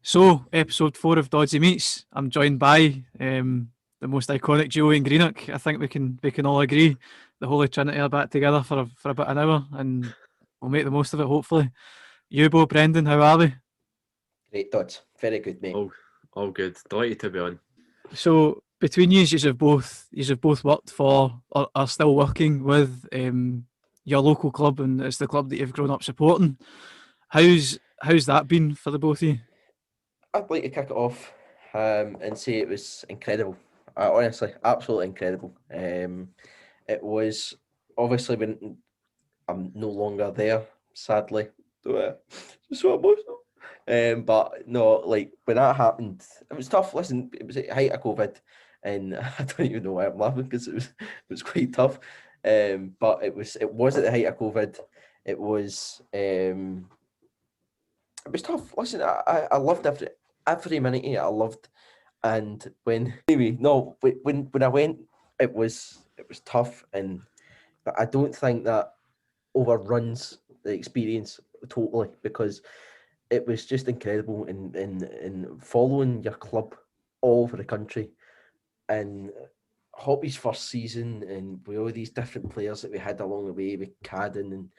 So, episode 4 of Doddsy Meets. I'm joined by the most iconic duo in Greenock. I think we can all agree. The Holy Trinity are back together for about an hour, and we'll make the most of it. Hopefully, Eubo, Brendan, how are we? Great, Dodds. Very good, mate. All good. Delighted to be on. So, between you have both worked for or are still working with your local club, and it's the club that you've grown up supporting. How's that been for the both of you? I'd like to kick it off and say it was incredible. Honestly, absolutely incredible. It was obviously when I'm no longer there, sadly. So emotional. But no, like when that happened, it was tough. Listen, it was at the height of COVID, and I don't even know why I'm laughing because it was quite tough. But it was at the height of COVID. It was tough. Listen, I loved every minute of it. I loved, and when I went, it was tough, but I don't think that overruns the experience totally, because it was just incredible in following your club all over the country, and Hoppy's first season, and with all these different players that we had along the way with Cadden, and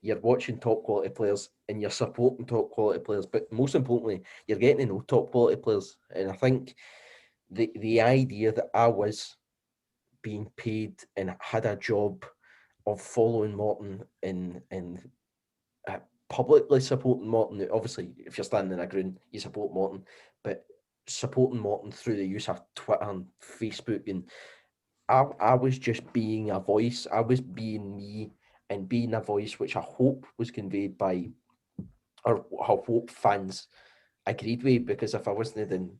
you're watching top quality players and you're supporting top quality players, but most importantly, you're getting to know top quality players. And I think the idea that I was being paid and had a job of following Morton and publicly supporting Morton. Obviously, if you're standing in a ground, you support Morton, but supporting Morton through the use of Twitter and Facebook, and I was just being a voice. I was being me and being a voice, which I hope was conveyed by, or I hope fans agreed with, because if I wasn't, then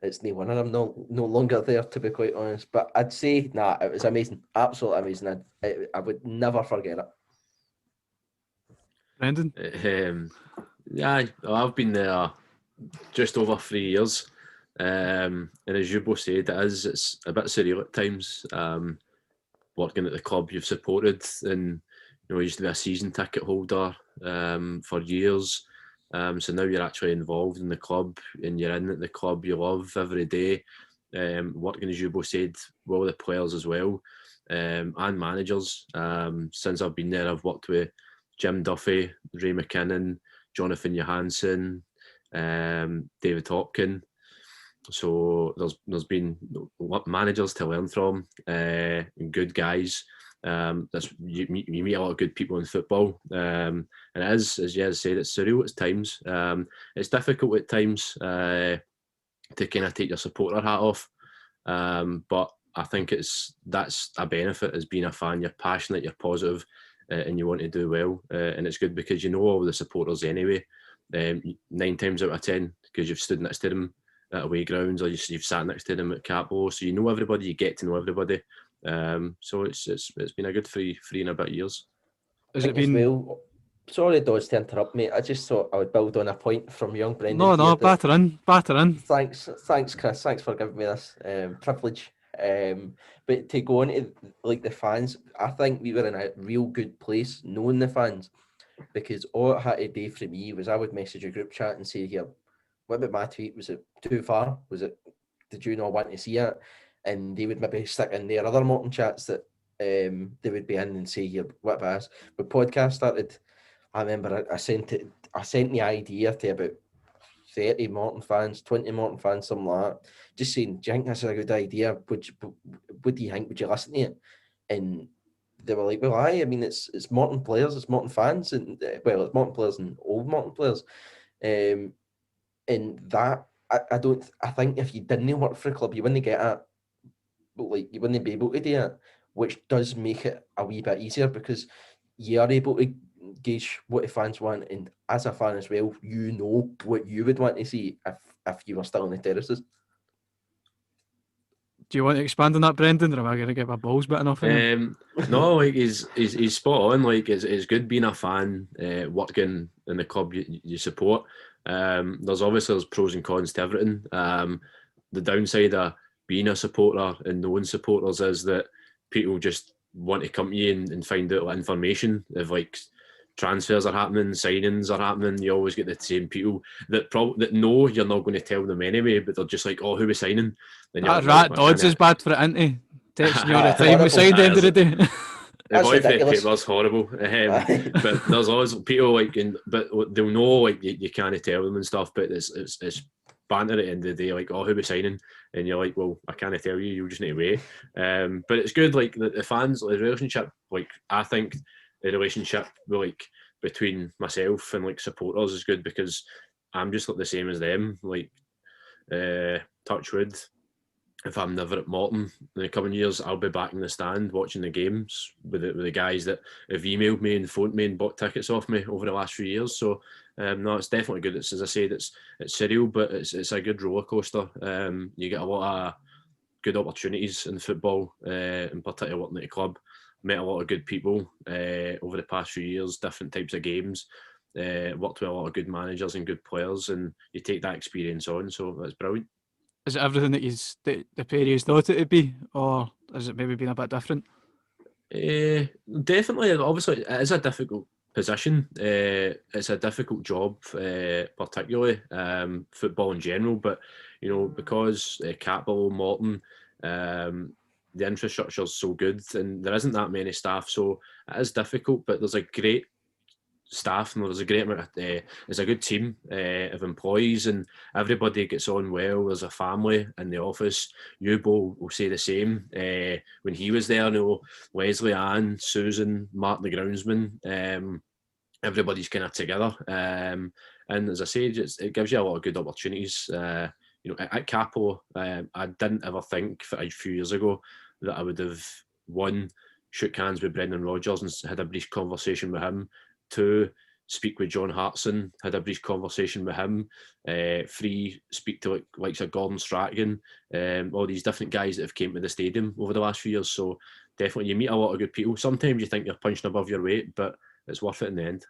it's no wonder I'm no longer there, to be quite honest. But I'd say, it was amazing, absolutely amazing. I would never forget it. Brendan? Yeah, I've been there just over 3 years. And as you both said, it's a bit surreal at times, working at the club you've supported, and you used to be a season ticket holder for years. So now you're actually involved in the club, and you're in at the club you love every day, working, as you both said, well, the players as well, and managers. Since I've been there, I've worked with Jim Duffy, Ray McKinnon, Jonathan Johansson, David Hopkin. So there's been managers to learn from, and good guys. You meet a lot of good people in football, and it is, as Jez said, it's surreal at times. It's difficult at times to kind of take your supporter hat off, but I think that's a benefit as being a fan. You're passionate, you're positive, and you want to do well, and it's good because you know all the supporters anyway. 9 times out of 10, because you've stood next to them at away grounds, or you've sat next to them at Capo, so you know everybody, you get to know everybody. So it's been a good three and a bit years. Has it been? Well, sorry, Dodds, to interrupt, mate. I just thought I would build on a point from young Brendan. No, batter in. Thanks, Chris. Thanks for giving me this privilege. But to go on to like the fans, I think we were in a real good place knowing the fans, because all it had to do for me was I would message a group chat and say, here, what about my tweet? Was it too far? Did you not want to see it? And they would maybe stick in their other Morton chats that they would be in and say, here, what about us? When podcast started, I remember I sent the idea to about 30 Morton fans, 20 Morton fans, something like that, just saying, do you think this is a good idea? What do you think? Would you listen to it? And they were like, well, I mean, it's Morton players, it's Morton fans, and it's Morton players and old Morton players. And that, I think if you didn't work for a club, you wouldn't get it. Like, you wouldn't be able to do it, which does make it a wee bit easier, because you are able to gauge what the fans want, and as a fan as well, you know what you would want to see if you were still on the terraces. Do you want to expand on that, Brendan, or am I going to get my balls bitten off him? No, like he's spot on. Like it's good being a fan, working in the club you support. There's pros and cons to everything. The downside of being a supporter and knowing supporters is that people just want to come to you and find out information of like transfers are happening, signings are happening, you always get the same people that know you're not going to tell them anyway, but they're just like, oh, who we signing? Then That rat Dodds is bad for it, isn't he? Texting you all the time. We signed the end of the day. The boyfriend ridiculous. paper's horrible. But there's always people like, but they'll know like you can't tell them and stuff. But it's banter at the end of the day, like, oh, who we signing? And you're like, well, I can't tell you. You just need to wait. But it's good, like the fans, the relationship. Like I think the relationship like between myself and like supporters is good because I'm just like the same as them. Like touch wood. If I'm never at Morton in the coming years, I'll be back in the stand watching the games with the guys that have emailed me and phoned me and bought tickets off me over the last few years. So no, it's definitely good. It's, as I said, it's surreal, but it's a good roller coaster. You get a lot of good opportunities in football, in particular working at the club. Met a lot of good people over the past few years, different types of games. Worked with a lot of good managers and good players, and you take that experience on. So that's brilliant. Is it everything that the pair of yous thought it would be, or has it maybe been a bit different? Definitely, obviously, it is a difficult position. It's a difficult job, particularly football in general. But you know, because Capital, Morton, the infrastructure is so good, and there isn't that many staff, so it is difficult. But there's a great staff and there's a great amount of, it's a good team of employees and everybody gets on well. There's a family in the office. Eubo will say the same. When he was there, you know, Leslie, Anne, Susan, Martin the groundsman, everybody's kind of together. And as I said, it gives you a lot of good opportunities. You know, at Capo, I didn't ever think a few years ago that I would have shook hands with Brendan Rodgers and had a brief conversation with him. 2, speak with John Hartson, had a brief conversation with him. 3, speak to likes of Gordon Strachan, all these different guys that have came to the stadium over the last few years. So definitely you meet a lot of good people. Sometimes you think you're punching above your weight, but it's worth it in the end.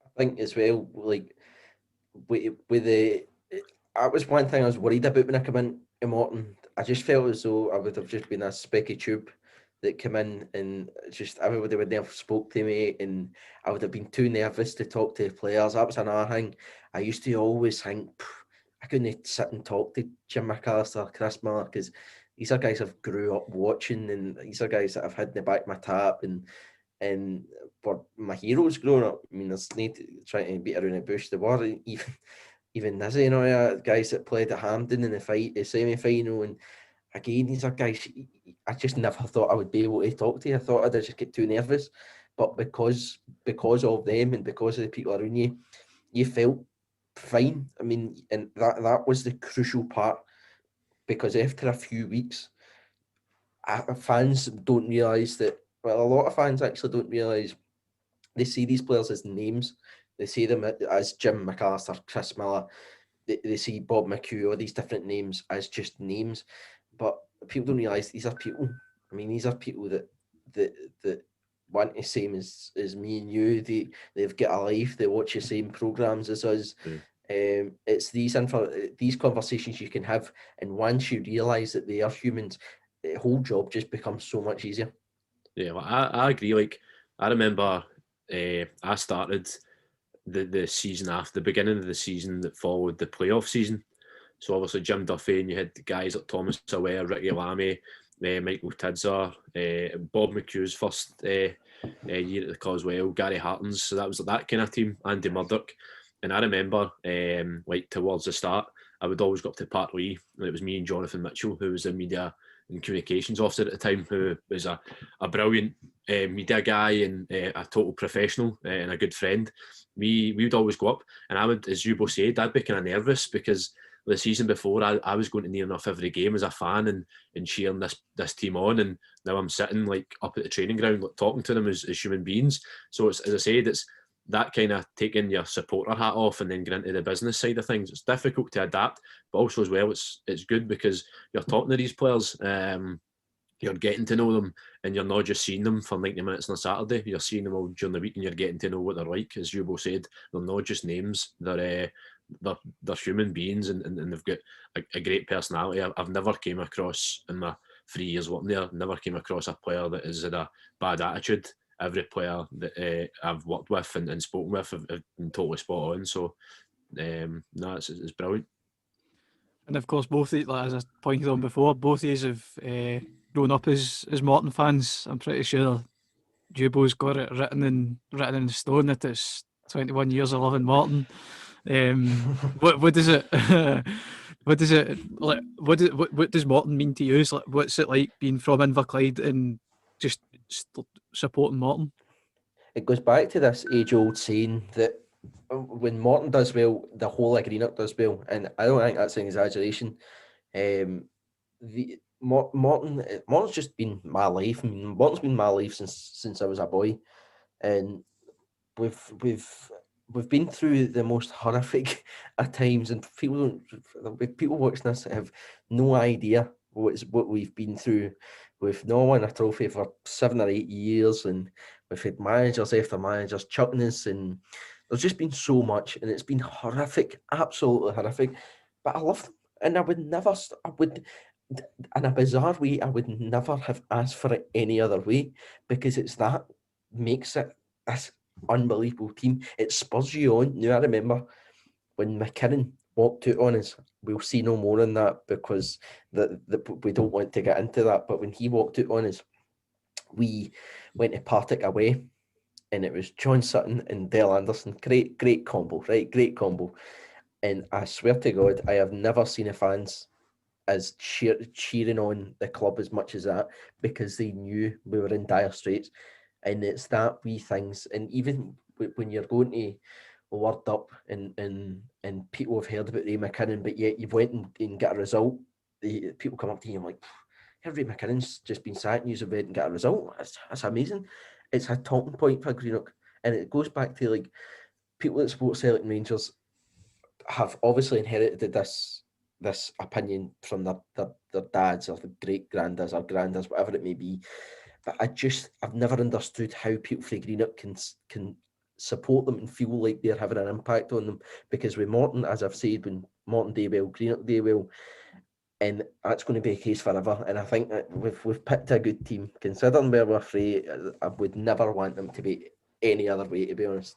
I think as well, like with that was one thing I was worried about when I came in to Morton. I just felt as though I would have just been a specky tube that came in and just everybody would never spoke to me and I would have been too nervous to talk to the players. That was another thing. I used to always think I couldn't sit and talk to Jim McAllister, Chris Miller, because these are guys I've grew up watching and these are guys that I've had in the back of my tap and for my heroes growing up. I mean, there's no trying to beat around the bush. There were even Nizzy, you know, guys that played at Hampden in the semi-final, and again, these are guys I just never thought I would be able to talk to. I thought I'd just get too nervous, but because of them and because of the people around you, you felt fine. I mean, and that was the crucial part, because after a few weeks, fans don't realise that. Well, a lot of fans actually don't realise. They see these players as names. They see them as Jim McAllister, Chris Miller. They see Bob McHugh, all these different names as just names. But people don't realise these are people. I mean, these are people that want the same as me and you. They've got a life. They watch the same programmes as us. It's these conversations you can have, and once you realise that they are humans, the whole job just becomes so much easier. Yeah, well, I agree. Like, I remember I started the season after the beginning of the season that followed the playoff season. So obviously Jim Duffy, and you had guys like Thomas Aware, Ricky Lamy, Michael Tidser, Bob McHugh's first year at the club as well, Gary Hartons. So that was that kind of team, Andy Murdoch. And I remember, like towards the start, I would always go up to Park Lee, and it was me and Jonathan Mitchell, who was the media and communications officer at the time, who was a brilliant media guy and a total professional and a good friend. We would always go up, and I would, as Eubo said, I'd be kind of nervous because the season before I was going to near enough every game as a fan and cheering this team on, and now I'm sitting like up at the training ground like, talking to them as human beings. So it's, as I said, it's that kind of taking your supporter hat off and then getting into the business side of things. It's difficult to adapt, but also as well it's good because you're talking to these players, you're getting to know them, and you're not just seeing them for 90 minutes on a Saturday. You're seeing them all during the week, and you're getting to know what they're like. As Eubo said, they're not just names. They're human beings, and they've got a great personality. I've never came across in my 3 years working there. Never came across a player that has had a bad attitude. every player that I've worked with and spoken with have been totally spot on. So no, it's brilliant. And of course, both of you, like, as I pointed on before, both of you have grown up as Morton fans. I'm pretty sure Eubo's got it written in stone that it's 21 years of loving Morton. What does it what does it like? What does Morton mean to you? Like, what's it like being from Inverclyde and just supporting Morton? It goes back to this age-old saying that when Morton does well, the whole of Greenock does well, and I don't think that's an exaggeration. Morton's just been my life. I mean, Morton's been my life since I was a boy, and we've been through the most horrific at times, and people watching this have no idea what we've been through. We've not won a trophy for 7 or 8 years, and we've had managers after managers chucking us, and there's just been so much, and it's been horrific, absolutely horrific. But I love them, and in a bizarre way, I would never have asked for it any other way, because it's that makes it this unbelievable team. It spurs you on. Now I remember when McKinnon walked out on us. We'll see no more on that because we don't want to get into that. But when he walked out on us, we went to Partick away, and it was John Sutton and Dale Anderson. Great combo, right? Great combo. And I swear to God, I have never seen a fans as cheering on the club as much as that, because they knew we were in dire straits. And it's that wee things. And even when you're going to Word Up and people have heard about Ray McKinnon, but yet you've went and got a result, people come up to you and like, Ray McKinnon's just been sacked and you've went and got a result. That's amazing. It's a talking point for Greenock. And it goes back to like people that support Celtic and Rangers have obviously inherited this opinion from their dads or the great granddads or granddads, whatever it may be. But I've never understood how people from Greenock can support them and feel like they're having an impact on them. Because with Morton, as I've said, when Morton do well, Greenock do well, and that's going to be a case forever. And I think that we've picked a good team. Considering where we're free, I would never want them to be any other way, to be honest.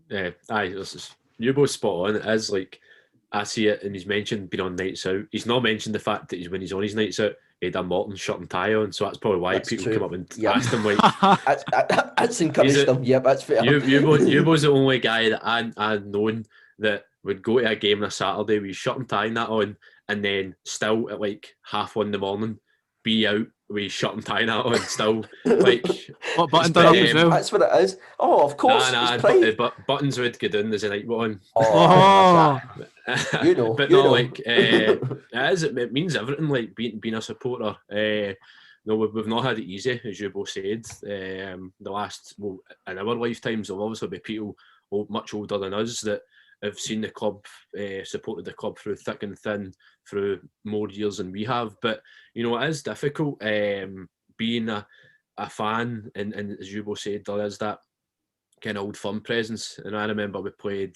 Yeah, this is Eubo's spot on. It is like, I see it, and he's mentioned being on nights out. He's not mentioned the fact that when he's on his nights out, he had a Morton shirt and tie on. So that's probably why people come up and ask him like, that's encouraged them. Yep, that's fair. Eubo's the only guy that I've known that would go to a game on a Saturday with his shirt and tie and that on, and then still at like 1:30 in the morning be out with his shirt and tie and that on, still like what button done up as well. That's what it is. Oh, of course. But buttons would get in as a night one. Oh. But no, like it means everything. Like being a supporter. No, we've not had it easy, as Eubo said. The last, in our lifetimes, there'll obviously be people much older than us that have seen the club, supported the club through thick and thin, through more years than we have. But it is difficult being a fan, and as Eubo said, there is that kind of old firm presence. And I remember we played.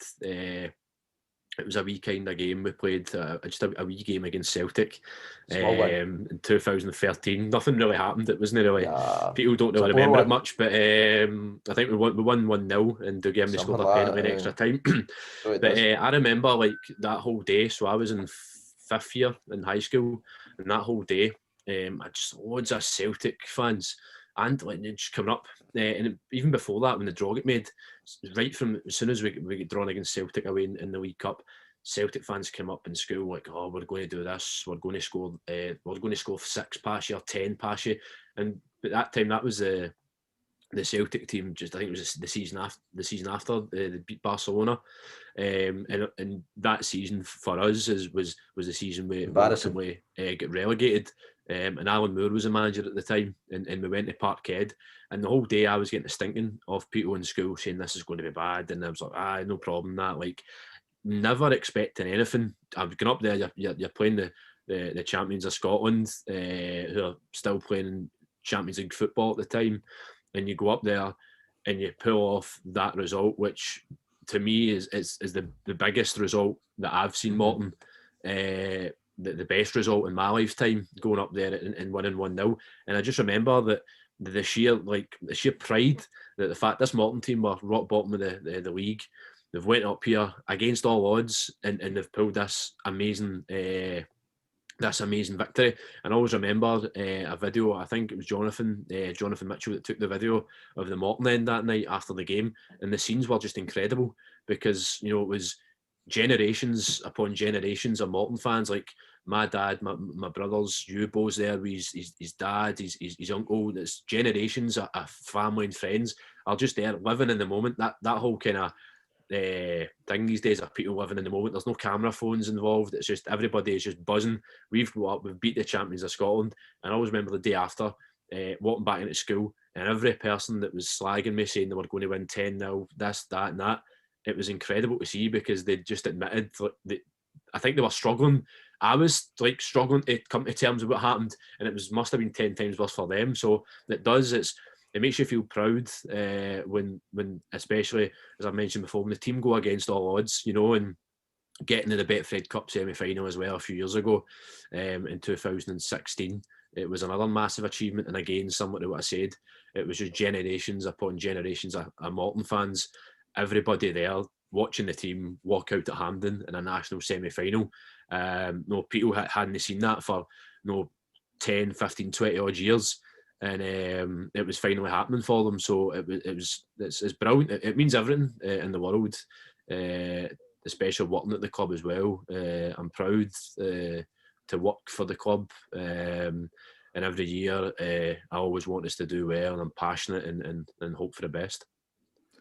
It was a wee kind of game. We played just a wee game against Celtic in 2013. Nothing really happened. It wasn't really. People don't really remember it much, but I think we won 1-0, and the game they scored a penalty in extra time. But I remember like that whole day. So I was in 5th year in high school, and that whole day, I just loads of Celtic fans. And like just coming up, and even before that, when the draw got made, right from as soon as we get drawn against Celtic away in the League Cup, Celtic fans came up in school like, "Oh, we're going to do this. We're going to score. We're going to score 6 past you or 10 past you." And at that time, that was the Celtic team. Just I think it was the season after they beat Barcelona, and that season for us was the season we embarrassingly got relegated. And Alan Moore was the manager at the time, and we went to Parkhead, and the whole day I was getting the stinking of people in school saying this is going to be bad, and I was like, no problem that, like, never expecting anything. I've gone up there, you're playing the champions of Scotland, who are still playing in Champions League football at the time, and you go up there and you pull off that result, which to me is the biggest result that I've seen Morton. The best result in my lifetime, going up there and winning 1-0. And I just remember that the sheer pride that the fact this Morton team were rock bottom of the league. They've went up here against all odds and they've pulled this amazing victory. And I always remember a video, I think it was Jonathan Mitchell that took the video of the Morton end that night after the game, and the scenes were just incredible because, you know, it was generations upon generations of Morton fans, like my dad, my brothers, Eubo's there with his dad, his uncle. It's generations of family and friends are just there living in the moment. That whole kind of thing these days of people living in the moment. There's no camera phones involved. It's just everybody is just buzzing. We've beat the champions of Scotland, and I always remember the day after walking back into school, and every person that was slagging me saying they were going to win 10-0, this, that, and that. It was incredible to see because they just admitted I think they were struggling. I was like struggling to come to terms with what happened, and it must have been 10 times worse for them. So it makes you feel proud when especially, as I mentioned before, when the team go against all odds, you know, and getting to the Betfred Cup semi-final as well a few years ago in 2016. It was another massive achievement, and again, similar to what I said, it was just generations upon generations of Morton fans, everybody there watching the team walk out at Hampden in a national semi-final. No, people hadn't seen that for 10, 15, 20 odd years. And it was finally happening for them. So it's brilliant. It means everything in the world, especially working at the club as well. I'm proud to work for the club. And every year, I always want us to do well, and I'm passionate and hope for the best.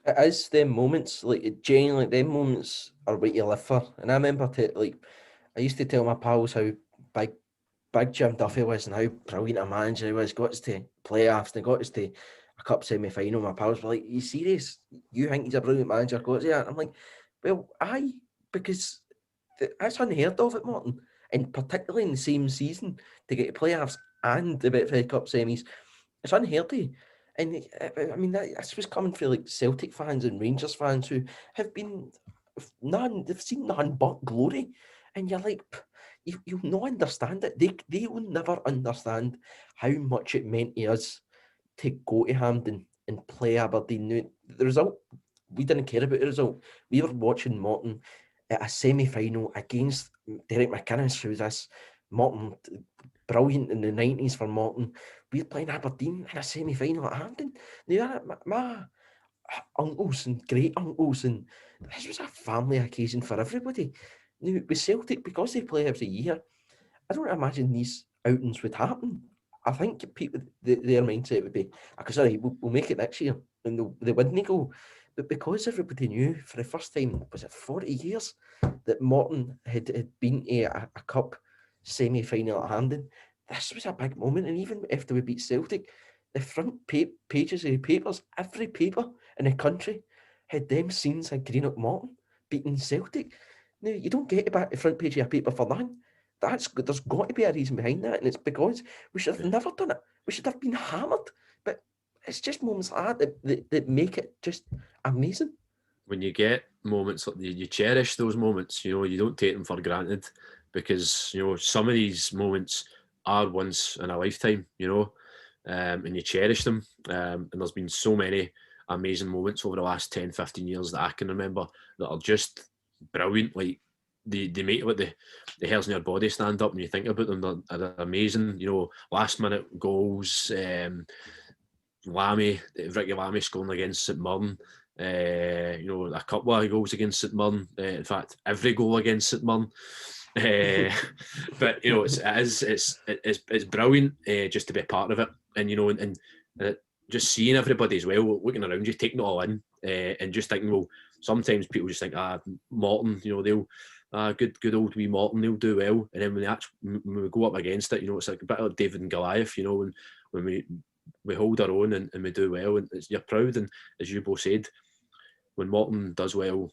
It is them moments, like genuinely, them moments are what you live for. And I remember I used to tell my pals how big Jim Duffy was and how brilliant a manager he was. Got us to playoffs, they got us to a cup semi-final. My pals were like, "Are you serious? You think he's a brilliant manager?" Got us there. I'm like, well, aye, because that's unheard of at Morton, and particularly in the same season to get to playoffs and the Betfred Cup semis, it's unheard of. And I mean, this was coming from like Celtic fans and Rangers fans who have been they've seen none but glory, and you're like, you'll not understand it. They will never understand how much it meant to us to go to Hampden and play Aberdeen. The result, we didn't care about the result. We were watching Morton at a semi-final against Derek McInnes, who's this Morton, brilliant in the 90s for Morton. We're playing Aberdeen in a semi-final at Hampden. Now, my uncles and great uncles, and this was a family occasion for everybody. Now, with Celtic, because they play every year, I don't imagine these outings would happen. I think people, their mindset would be, sorry, we'll make it next year, and they wouldn't go. But because everybody knew for the first time, was it 40 years, that Morton had been to a cup semi-final at Hampden, this was a big moment. And even after we beat Celtic, the front pages of the papers, every paper in the country had them scenes of Greenock Morton beating Celtic. Now, you don't get back the front page of a paper for nothing. There's got to be a reason behind that, and it's because we should have never done it. We should have been hammered. But it's just moments like that make it just amazing. When you get moments like you cherish those moments, you know, you don't take them for granted, because, you know, some of these moments are once in a lifetime, you know, and you cherish them. And there's been so many amazing moments over the last 10, 15 years that I can remember that are just brilliant. Like they make like the hairs in your body stand up when you think about them. They're amazing, you know, last minute goals. Ricky Lamy scoring against St Mirren. You know, a couple of goals against St Mirren. In fact, every goal against St Mirren. But you know, it's brilliant just to be a part of it, and you know, and just seeing everybody as well, looking around you, taking it all in, and just thinking, well, sometimes people just think, Morton, you know, they'll good old wee Morton, they'll do well, and then when we go up against it, you know, it's like a bit like David and Goliath, you know, when we hold our own and we do well, and you're proud. And as you both said, when Morton does well,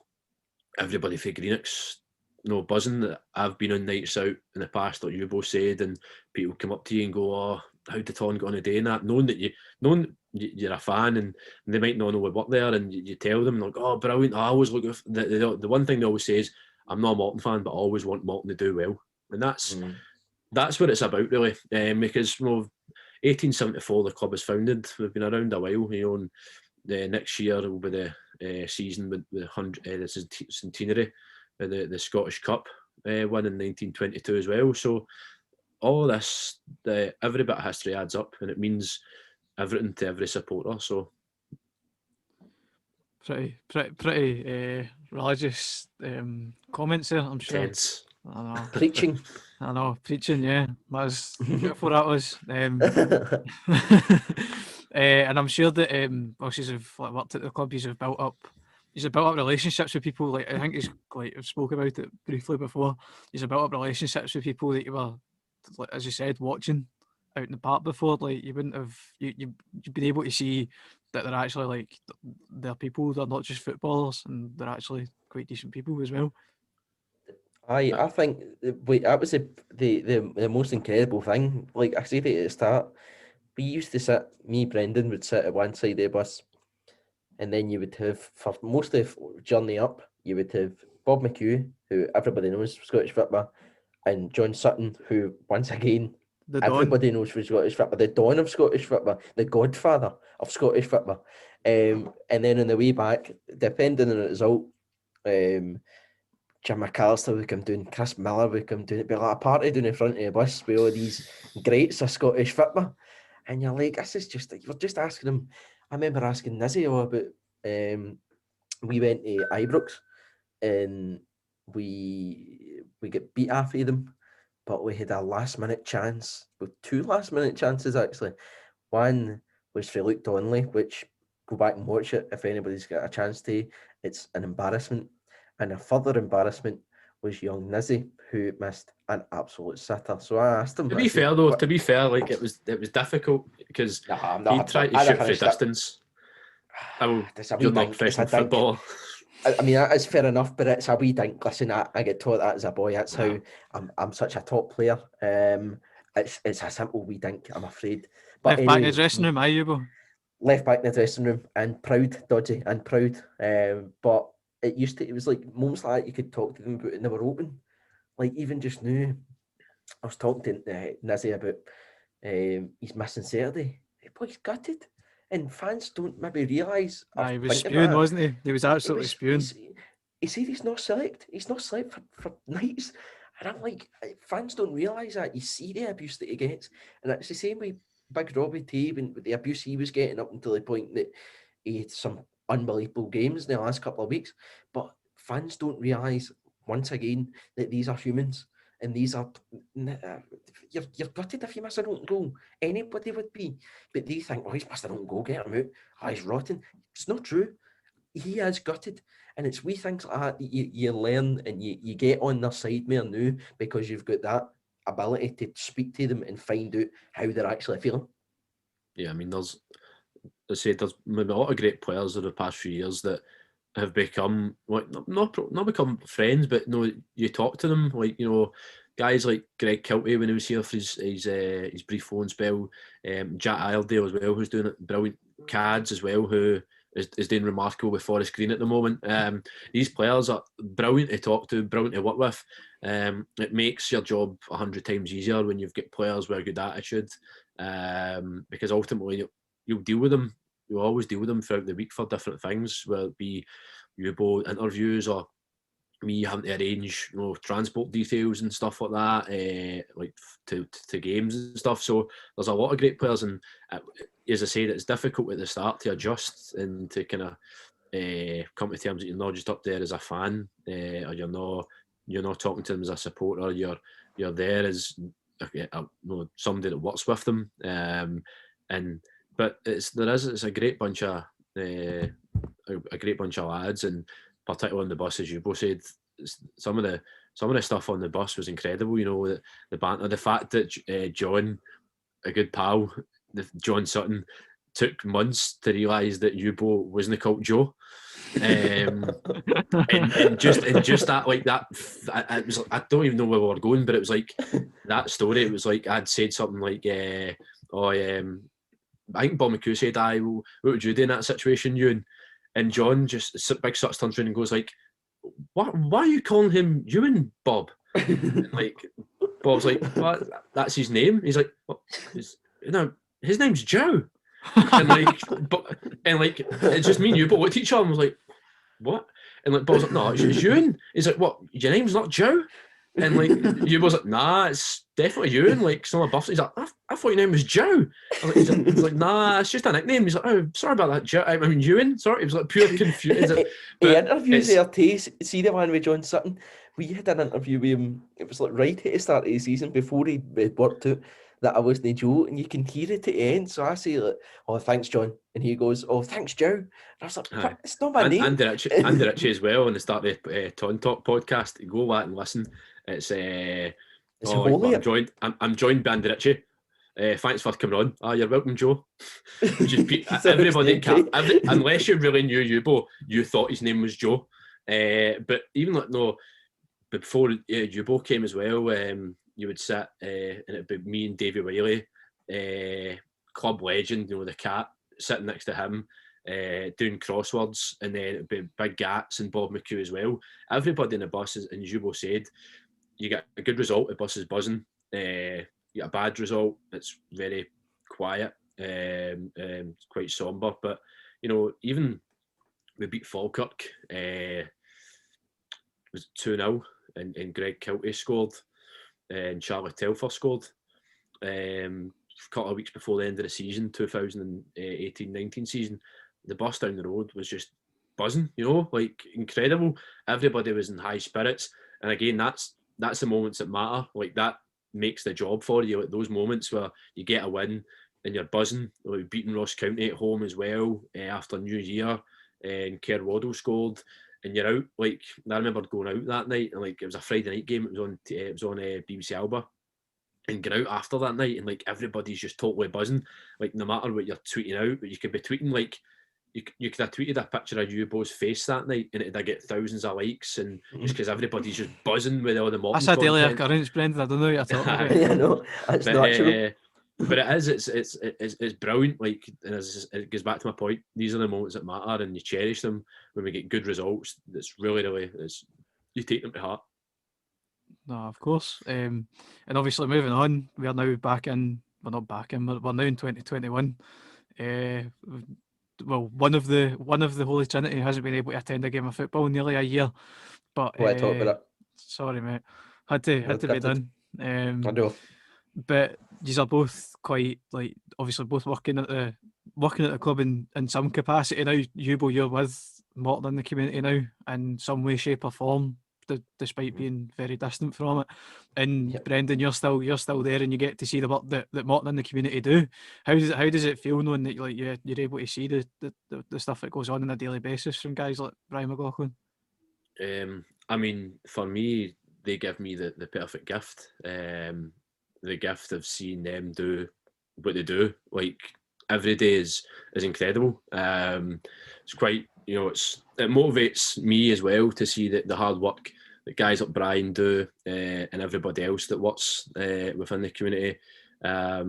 everybody for Greenock's, you know, buzzing. That I've been on nights out in the past, like you both said, and people come up to you and go, "Oh, how did Ton get on a day?" And that, knowing you're a fan, and they might not know we work there, and you tell them, like, "Oh, brilliant!" I always look at the one thing they always say is, "I'm not a Morton fan, but I always want Morton to do well," and that's what it's about, really, because, you know, 1874 the club was founded. We've been around a while. And the next year will be the season with the centenary of the Scottish Cup won in 1922 as well. So all this, every bit of history adds up, and it means everything to every supporter. So pretty religious comments there, I'm sure. tense. I know. Preaching. I know, preaching, yeah. That was beautiful, that was. And I'm sure that well, she's worked at the club, you've built up relationships with people. Like, I think he's I've spoke about it briefly before. You've built up relationships with people that you were, like, as you said, watching out in the park before. Like, you wouldn't have you've been able to see that they're actually, like, they're people, they're not just footballers, and they're actually quite decent people as well. I think that was the most incredible thing. Like I said at the start, we used to sit, Brendan would sit at one side of the bus, and then you would have, for most of the journey up, you would have Bob McHugh, who everybody knows, Scottish football, and John Sutton, who, once again, The Don. everybody knows for Scottish football, the Don of Scottish football, the godfather of Scottish football. And then on the way back, depending on the result, Jim McAllister would come down, Chris Miller would come down. It'd be like a party down in front of the bus with all these greats of Scottish football. And you're like, this is just, you're just asking them. I remember asking Nizzy all about, we went to Ibrox and we got beat off of them, but we had a last minute chance, with 2 last minute chances actually. One was for Luke Donnelly, which, go back and watch it if anybody's got a chance to. It's an embarrassment. And a further embarrassment was young Nizzy, who missed an absolute sitter. So I asked him. To be fair, like, it was difficult because he tried to shoot for distance. You're not professional football. I mean, that is fair enough, but it's a wee dink. Listen, I get taught that as a boy. That's how I'm such a top player. It's a simple wee dink, I'm afraid. But left back in the dressing room, Eubo. Left back in the dressing room, and proud, Doddsy, and proud. But it was like moments like that you could talk to them about, and they were open. Like, even just now, I was talking to Nizzy about he's missing Saturday. He's gutted. And fans don't maybe realise. He was spewing, wasn't he? He was absolutely spewing. He said he's not slept. He's not slept for nights. And I'm like, fans don't realise that. You see the abuse that he gets. And it's the same with Big Robbie T, with the abuse he was getting up until the point that he had some unbelievable games in the last couple of weeks. But fans don't realise, once again, that these are humans. And these are, you're gutted if you miss an open goal. Anybody would be. But they think, he's missed an open goal, get him out. He's rotten. It's not true. He is gutted. And it's wee things like that you learn, and you get on their side more now, because you've got that ability to speak to them and find out how they're actually feeling. Yeah, I mean, there's maybe a lot of great players over the past few years that have become, like, not become friends, but you talk to them, like, guys like Greg Kilty when he was here for his brief loan spell, Jack Iredale as well, who's doing it brilliant, Cads as well, who is doing remarkable with Forest Green at the moment. These players are brilliant to talk to, brilliant to work with. It makes your job 100 times easier when you've got players with a good attitude, because ultimately you'll deal with them. You'll always deal with them throughout the week for different things, whether it be Eubo interviews or me having to arrange, transport details and stuff like that, like to games and stuff. So there's a lot of great players, and as I said, it's difficult at the start to adjust and to kind of come to terms that you're not just up there as a fan, or you're not talking to them as a supporter. You're there as somebody that works with them, but it's a great bunch of a great bunch of lads, and particularly on the bus, as Eubo said, some of the stuff on the bus was incredible. The banter, the fact that John, a good pal, John Sutton, took months to realise that Eubo wasn't called Joe, and just that, like that, it was. I don't even know where we were going, but it was like that story. It was like I'd said something like, I think Bob McHugh said, what would you do in that situation, Ewan? And John just, big Suts turns around and goes like, why are you calling him Ewan, Bob? And like, Bob's like, what? That's his name? He's like, what? his name's Joe. And like, it's just me and you, but looked at each other and was like, what? And like, Bob's like, no, it's Ewan. He's like, what? Your name's not Joe? And like, you was like, nah, it's definitely Ewan. Like, some of my buffs. He's like, I thought your name was Joe. He's like, nah, it's just a nickname. He's like, oh, sorry about that, Joe. I mean, Ewan. Sorry, it was like pure confusion. He interviews there too. See the one with John Sutton. We had an interview with him. It was like right at the start of the season before he worked out that I wasn't Joe, and you can hear it at the end. So I say like, "Oh, thanks, John," and he goes, "Oh, thanks, Joe." And I was like, what? "It's not my name." Andy Ritchie as well on the start of the Ton Talk podcast. Go back and listen. It's I'm joined by Andy Ritchie. Thanks for coming on. Oh, you're welcome, Joe. Everybody unless you really knew Eubo, you thought his name was Joe. But even like no, before Eubo came as well, you would sit and it'd be me and Davy Wiley, club legend, the cat, sitting next to him, doing crosswords, and then it'd be Big Gats and Bob McHugh as well. Everybody in the bus, and Eubo said, you get a good result, the bus is buzzing. You get a bad result, it's very quiet, it's quite somber. But even we beat Falkirk, was it 2-0, and Greg Kilty scored, and Charlie Telfer scored. A couple of weeks before the end of the season, 2018-19 season, the bus down the road was just buzzing, like incredible. Everybody was in high spirits, and again, that's the moments that matter. Like that makes the job for you. Like those moments where you get a win and you're buzzing. Like beating Ross County at home as well after New Year, and Kerr Waddle scored, and you're out. Like I remember going out that night, and like it was a Friday night game. It was on BBC Alba, and get out after that night, and like everybody's just totally buzzing. Like no matter what you're tweeting out, but you could be tweeting like. You could have tweeted a picture of Eubo's face that night, and it'd get thousands of likes, and just because everybody's just buzzing with all the Morton That's a daily content. occurrence, Brendan. I don't know what you're talking about. Yeah, no, it's natural. But it is. It's brilliant. Like, and it goes back to my point. These are the moments that matter, and you cherish them when we get good results. It's really, you take them to heart. No, of course. And obviously, moving on, we are now back in. We're not back in. We're now in 2021. Well, one of the Holy Trinity hasn't been able to attend a game of football in nearly a year. But Talk about it. Sorry, mate, had to be done. I know. But these are both quite obviously both working at the club in some capacity now. Eubo, you're with Morton in the community now in some way, shape, or form, despite being very distant from it. And yep. Brendan, you're still there, and you get to see the work that Morton in the community do. How does it feel knowing that you're able to see the stuff that goes on a daily basis from guys like Brian McLaughlin? I mean, for me, they give me the perfect gift. The gift of seeing them do what they do. Like every day is incredible. It's quite, it motivates me as well to see the hard work that guys like Brian do, and everybody else that works within the community. I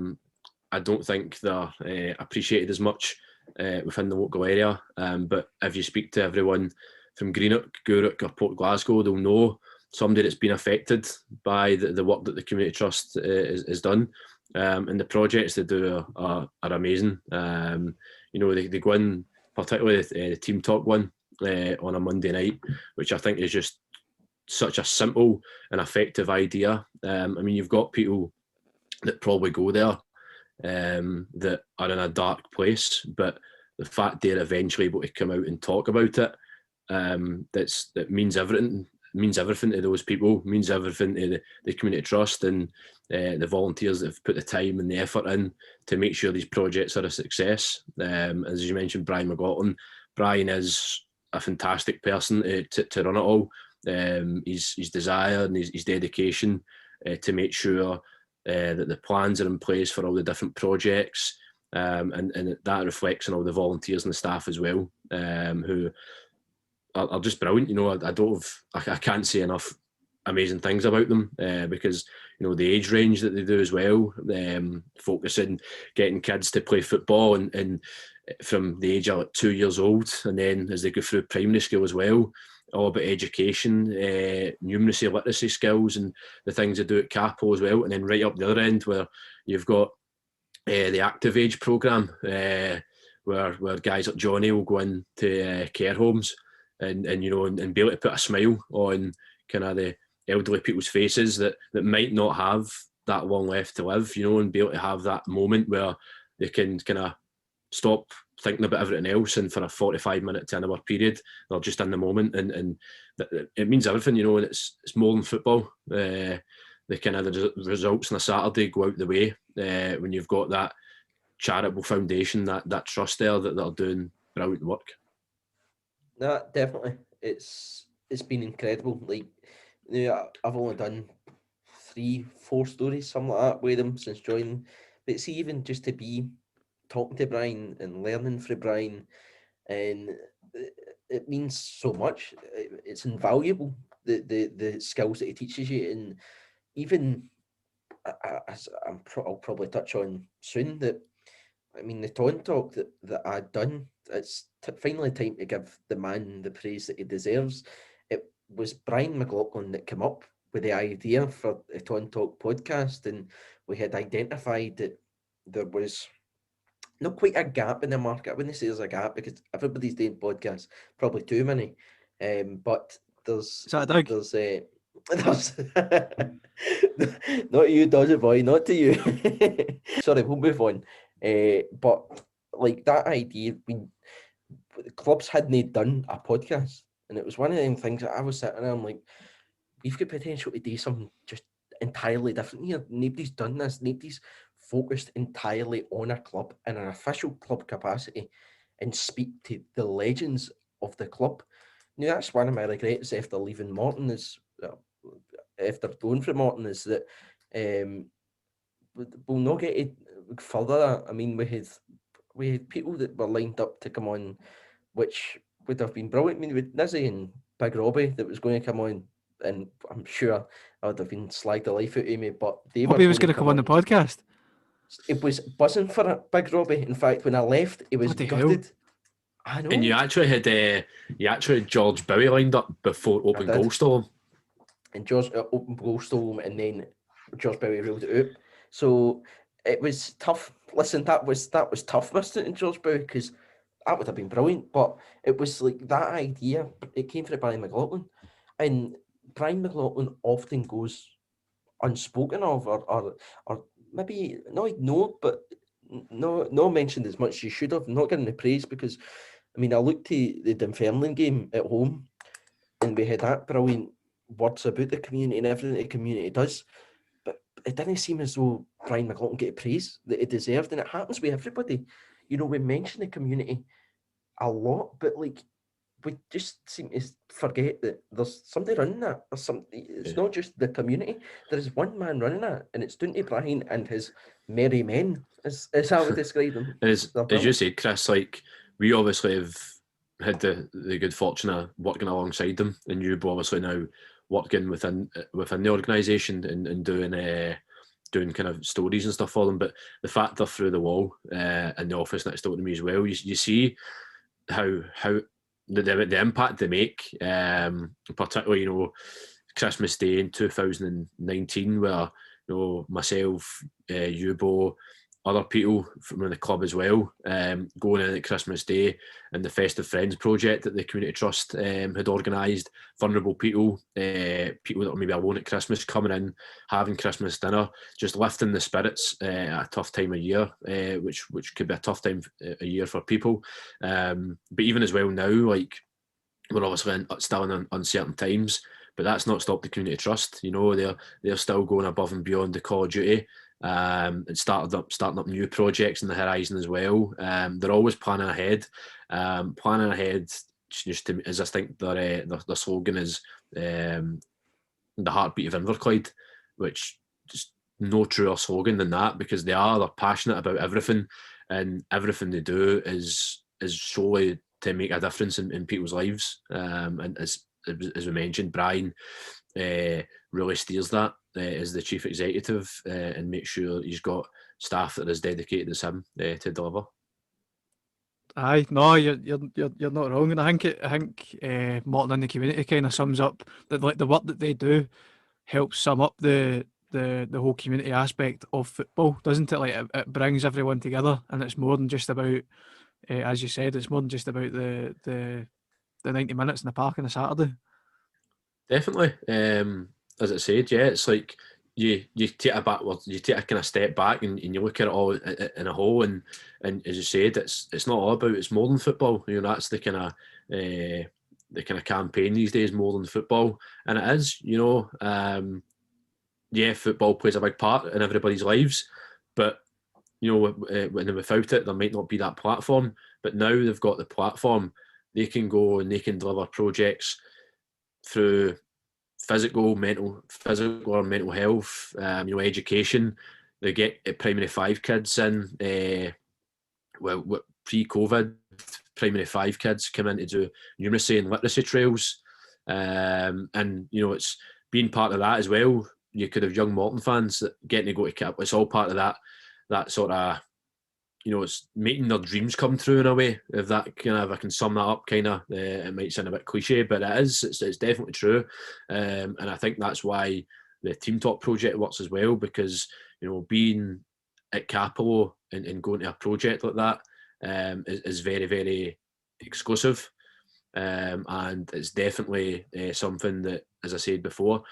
don't think they're appreciated as much within the local area. But if you speak to everyone from Greenock, Gourock or Port Glasgow, they'll know somebody that's been affected by the work that the Community Trust is done. And the projects they do are amazing. They go in, particularly the Team Talk one on a Monday night, which I think is just such a simple and effective idea. I mean, you've got people that probably go there that are in a dark place, but the fact they're eventually able to come out and talk about it, that means everything. Means everything to those people, means everything to the Community Trust and the volunteers that have put the time and the effort in to make sure these projects are a success. As you mentioned, Brian McLaughlin. Brian is a fantastic person to run it all. His desire and his dedication to make sure that the plans are in place for all the different projects, and that reflects on all the volunteers and the staff as well, who are just brilliant. I can't say enough amazing things about them because the age range that they do as well, focusing getting kids to play football and from the age of 2 years old, and then as they go through primary school as well, all about education, numeracy, literacy skills, and the things they do at Capo as well, and then right up the other end where you've got the Active Age programme, where guys like Johnny will go into care homes and be able to put a smile on kind of the elderly people's faces that might not have that long left to live, and be able to have that moment where they can kind of stop thinking about everything else, and for a 45-minute to an hour period, they're just in the moment, and it means everything, and it's more than football. The kind of the results on a Saturday go out the way when you've got that charitable foundation, that trust there that are doing brilliant work. No, definitely. It's been incredible. Like, I've only done 3-4 stories, something like that, with them since joining. But see, even just to be talking to Brian and learning from Brian, and it means so much. It's invaluable, the skills that he teaches you, and even as I'll probably touch on soon, that I mean, the Taunton talk that I'd done, it's finally time to give the man the praise that he deserves. It was Brian McLaughlin that came up with the idea for the Taunton Talk podcast, and we had identified that there was not quite a gap in the market. I wouldn't say there's a gap because everybody's doing podcasts, probably too many. But there's there's not you, Doddsy boy, not to you. Sorry, we'll move on. But like that idea, the clubs hadn't done a podcast, and it was one of them things that I was sitting there, I'm like, we've got potential to do something just entirely different here. Nobody's done this. Nobody's focused entirely on a club in an official club capacity and speak to the legends of the club. Now, that's one of my regrets after leaving Morton, is after going from Morton, is that we'll not get it further. I mean, we had people that were lined up to come on, which would have been brilliant. I mean, with Nizzy and Big Robbie that was going to come on, and I'm sure I would have been slagged the life out of me, but they Robbie were was going to come on the podcast. It was buzzing for it, Big Robbie. In fact, when I left, it was gutted. I know. And you actually had George Bowie lined up before Open Goal Stole him. And George Open Goal stole him, and then George Bowie ruled it out. So it was tough. Listen, that was tough missing George Bowie, because that would have been brilliant. But it was like that idea. It came from Brian McLaughlin, and Brian McLaughlin often goes unspoken of, or maybe not ignored, but not mentioned as much as you should have. Not getting the praise, because I mean, I looked to the Dunfermline game at home, and we had that brilliant words about the community and everything the community does, but it didn't seem as though Brian McLaughlin get praise that he deserved, and it happens with everybody. We mention the community a lot, but like, we just seem to forget that there's somebody running that. It's not just the community. There is one man running that, and it's down to Brian and his merry men, as I would describe them. As you said, Chris, like, we obviously have had the good fortune of working alongside them, and Eubo obviously now working within the organisation and doing kind of stories and stuff for them. But the fact they're through the wall in the office next door to me as well, you see how the impact they make, particularly Christmas Day in 2019, where myself, Eubo, other people from the club as well, going in at Christmas Day, and the Festive Friends project that the Community Trust had organised. Vulnerable people, people that are maybe alone at Christmas, coming in, having Christmas dinner, just lifting the spirits at a tough time of year, which could be a tough time a year for people. But even as well now, like, we're obviously still in uncertain times, but that's not stopped the Community Trust. They're still going above and beyond the call of duty. And starting up new projects in the horizon as well. They're always planning ahead. Just as I think their slogan is the heartbeat of Inverclyde, which just no truer slogan than that, because they're passionate about everything, and everything they do is solely to make a difference in people's lives. And as we mentioned, Brian really steers that as the chief executive, and make sure he's got staff that are as dedicated as him to deliver. Aye, no, you're not wrong, and I think Morton in the community kind of sums up that, like, the work that they do helps sum up the the whole community aspect of football, doesn't it? Like it brings everyone together, and it's more than just about, as you said, it's more than just about the 90 minutes in the park on a Saturday. Definitely. As I said, yeah, it's like you take a back, well, you take a kind of step back and you look at it all in a whole, and as you said, it's not all about, it's more than football. You know, that's the kind of campaign these days, more than football, and it is. You know, yeah, football plays a big part in everybody's lives, but you know, when without it, there might not be that platform. But now they've got the platform, they can go and they can deliver projects through physical or mental health, you know, education. They get primary 5 kids in. Well, pre-COVID, primary 5 kids come in to do numeracy and literacy trails, and you know, it's being part of that as well. You could have young Morton fans that getting to go to camp. It's all part of that sort of, you know, it's making their dreams come true in a way. If I can sum that up, it might sound a bit cliche, but it's definitely true. And I think that's why the Team Talk project works as well, because, you know, being at Capello and going to a project like that is very, very exclusive. And it's definitely something that, as I said before,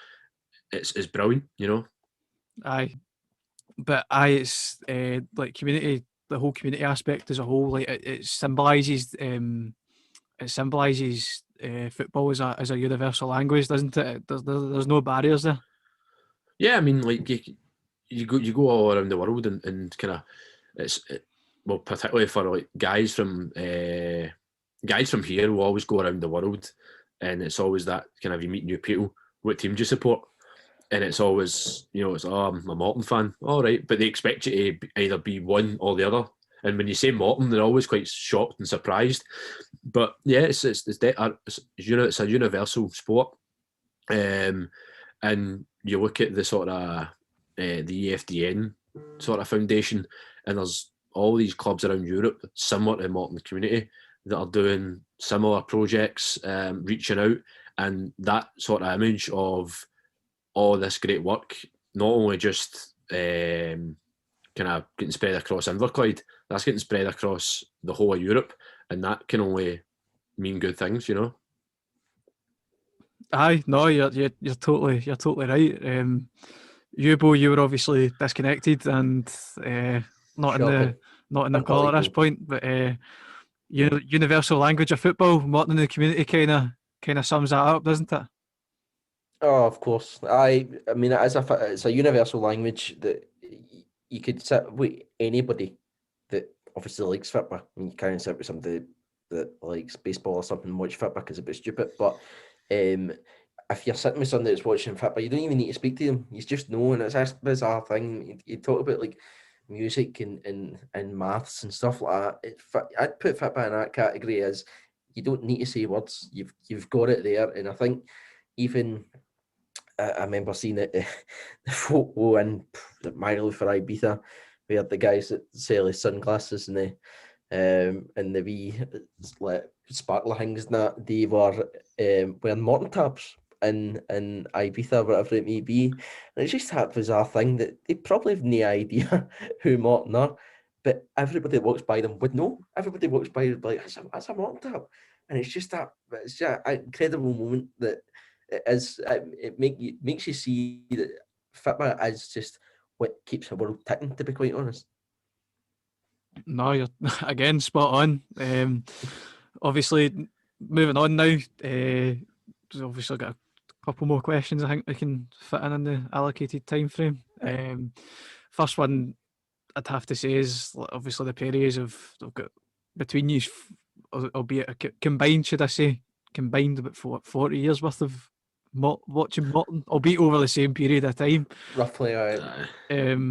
it's brilliant, you know. Aye, but it's like community, the whole community aspect as a whole. Like it symbolises football as a universal language, doesn't it? There's no barriers there. Yeah, I mean, like you go all around the world and kind of well, particularly for like guys from here will always go around the world, and it's always that kind of, you meet new people. What team do you support? And it's always, you know, it's, oh, I'm a Morton fan. All right, but they expect you to either be one or the other. And when you say Morton, they're always quite shocked and surprised. But yeah, it's a universal sport. And you look at the sort of the EFDN sort of foundation, and there's all these clubs around Europe similar to Morton Community that are doing similar projects, reaching out, and that sort of image of all this great work, not only just kind of getting spread across Inverclyde, that's getting spread across the whole of Europe, and that can only mean good things, you know. Aye, no, you're totally right. Eubo, you were obviously disconnected and not Shocking. in the call at this point, but universal language of football, Morton in the community kind of sums that up, doesn't it? Oh, of course. I mean, it's a universal language that you could sit with anybody that obviously likes football. I mean, you can't sit with somebody that likes baseball or something and watch football because it's a bit stupid. But if you're sitting with somebody that's watching football, you don't even need to speak to them. You just know, and it's a bizarre thing. You talk about like music and maths and stuff like that. I'd put football in that category as you don't need to say words. You've got it there, and I think even. I remember seeing it, the photo in Milo for Ibiza, where the guys that sell his sunglasses and the wee like sparkler things and that, they were wearing Morton tabs in Ibiza, whatever it may be. And it's just that bizarre thing that they probably have no idea who Morton are, but everybody that walks by them would know. Everybody walks by would be like, that's a Morton tab. And it's just an incredible moment that it makes you see that football is just what keeps the world ticking, to be quite honest. No, you're again spot on. Obviously, moving on now. We've obviously got a couple more questions I think we can fit in the allocated time frame. First one I'd have to say is obviously the Perriers have got between you, albeit combined, should I say, about 40 years worth of watching Morton, albeit over the same period of time. Roughly, right. I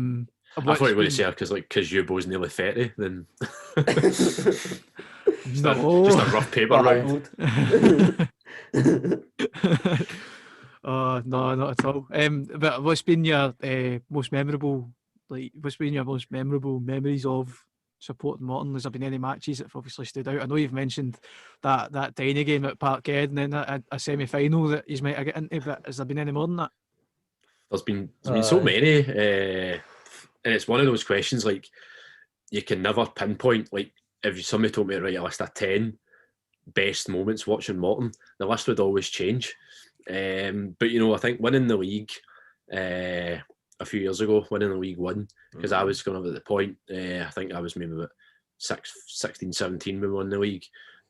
thought you were going to say because Eubo's nearly 30, then just a rough paper round. Oh no, not at all. But what's been your most memorable memories of supporting Morton? Has there been any matches that have obviously stood out? I know you've mentioned that tiny game at Parkhead and then a semi-final that you might have got into, but has there been any more than that? there's been so Aye. many, and it's one of those questions like you can never pinpoint. Like if somebody told me to write a list of 10 best moments watching Morton, the list would always change. But you know, I think winning the league a few years ago, winning the League One, because I was going up at the point, I think I was maybe about 16, 17 when we won the league.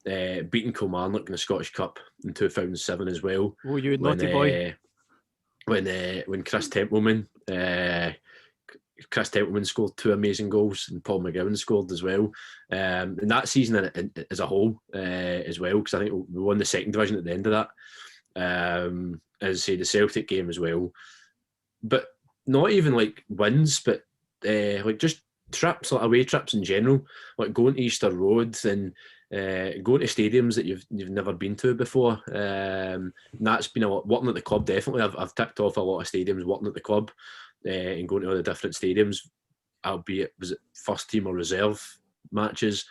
Beating Kilmarnock in the Scottish Cup in 2007 as well. Oh, you naughty boy. When Chris Templeman scored 2 amazing goals and Paul McGowan scored as well. And that season as a whole as well, because I think we won the second division at the end of that. As I say, the Celtic game as well. But not even like wins, but like just trips, like away trips in general, like going to Easter Road and going to stadiums that you've never been to before. And that's been a lot. Working at the club, definitely. I've ticked off a lot of stadiums working at the club and going to all the different stadiums, albeit was it first team or reserve matches.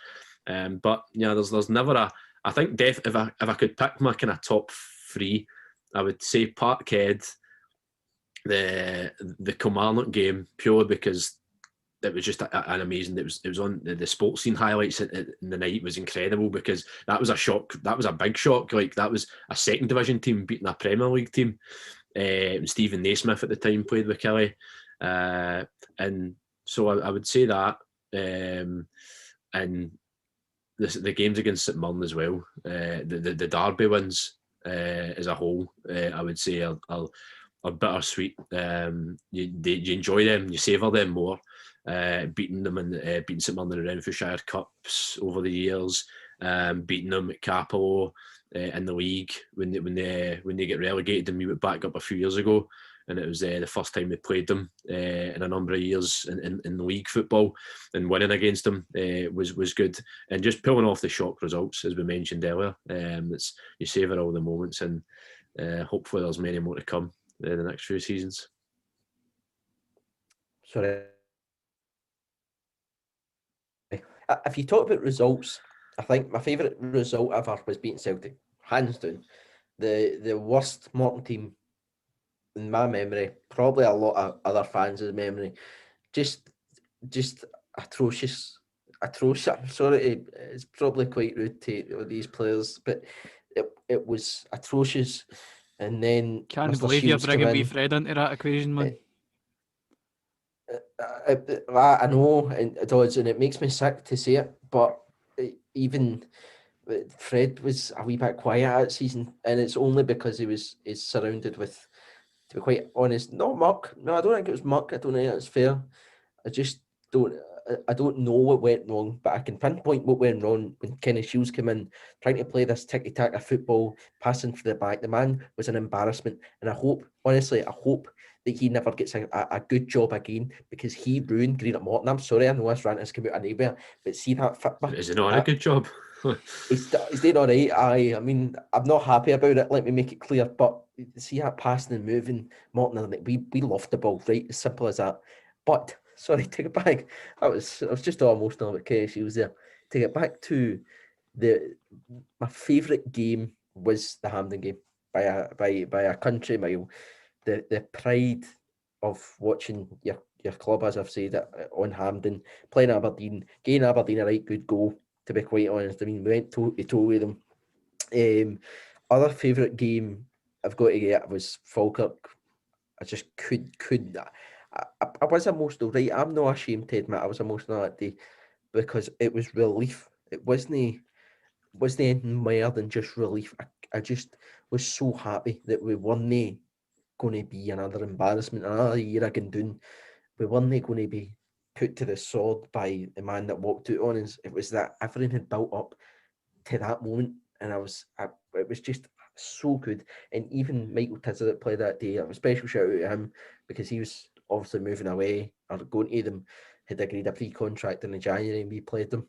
But yeah, there's never a. I think if I could pick my kind of top 3, I would say Parkhead, the Kilmarnock game, purely because it was just an amazing. It was on the sports scene highlights in the night was incredible, because that was a shock. That was a big shock. Like that was a second division team beating a Premier League team. Stephen Naismith at the time played with Kelly, and so I would say that. And the games against St Mirren as well. The Derby wins as a whole, I would say are bittersweet. You enjoy them, you savour them more. Beating them and beating St Mirren in the Renfrewshire Cups over the years, beating them at Capello in the league when they get relegated, and we went back up a few years ago, and it was the first time we played them in a number of years in the league football, and winning against them was good, and just pulling off the shock results as we mentioned earlier. You savour all the moments, and hopefully there's many more to come in the next few seasons. Sorry. If you talk about results, I think my favourite result ever was beating Celtic, hands down. The worst Morton team in my memory, probably a lot of other fans' memory, just atrocious. I'm sorry, it's probably quite rude to these players, but it was atrocious. And then Can't Mr. believe you're Shields bringing came wee in. Fred into that equation, man. I know, and it does, and it makes me sick to say it, but even Fred was a wee bit quiet that season, and it's only because he's surrounded with, to be quite honest, not muck. No, I don't think it was muck. I don't think it's fair. I just don't. I don't know what went wrong, but I can pinpoint what went wrong when Kenny Shields came in, trying to play this tiki-taka football, passing for the back. The man was an embarrassment, and I hope that he never gets a good job again, because he ruined Greenock Morton. I'm sorry, I know this rant has come out of nowhere, but see that fitback. Is it not a good job? He's doing all right. I mean, I'm not happy about it. Let me make it clear. But see that passing and moving, Morton, we loved the ball, right? As simple as that. But sorry, take it back. I was just all emotional about Kenny Shields there. Take it back to my favourite game was the Hampden game by a country mile. The pride of watching your club, as I've said, on Hampden, playing Aberdeen, getting Aberdeen a right good goal, to be quite honest. I mean, we went toe to toe with them. Other favourite game I've got to get was Falkirk. I just could. I was emotional, right? I'm not ashamed to admit I was emotional that day, because it was relief. It wasn't anything more than just relief. I just was so happy that we weren't going to be another embarrassment, another year again doing. We weren't going to be put to the sword by the man that walked out on us. It was that everything had built up to that moment, and it was just so good. And even Michael Tizzer that played that day, a special shout out to him, because he was obviously moving away or going to them, had agreed a pre-contract in the January, and we played them,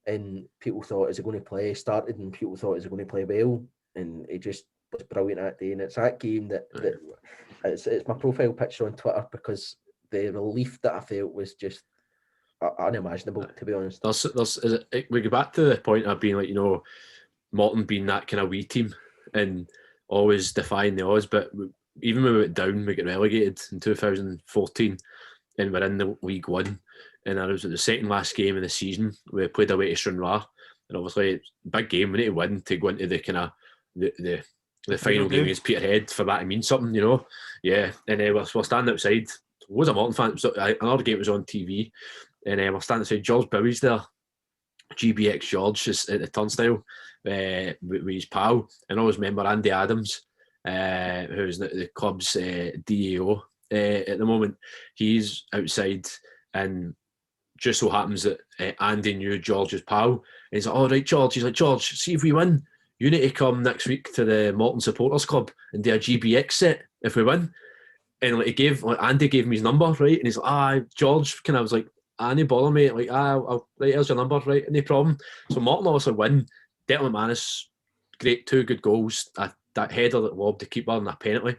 and people thought, is he going to play? Started, and people thought, is he going to play well? And it just was brilliant that day. And it's that game that it's my profile picture on Twitter, because the relief that I felt was just unimaginable, to be honest. We go back to the point of being like, you know, Morton being that kind of wee team and always defying the odds, but even when we went down, we got relegated in 2014, and we're in the League One. And I was at the second last game of the season. We played away to Stranraer, and obviously big game. We need to win to go into the kind of the final game against Peterhead for that to mean something, you know. Yeah, and we're standing outside. Was a Morton fan. So another game was on TV, and we're standing outside. George Bowie's there. GBX George is at the turnstile with his pal, and I always remember Andy Adams, who's the club's DAO at the moment. He's outside, and just so happens that Andy knew George's pal, and he's like, "All right, George." He's like, "George, see if we win, you need to come next week to the Morton Supporters Club and do a GBX set if we win." And like Andy gave me his number, right? And he's like, George, I was like, no bother, mate. Like, right, here's your number, right? No problem. So Morton obviously win. Declan McManus, great, 2 good goals. That header that lobbed the keeper and a penalty.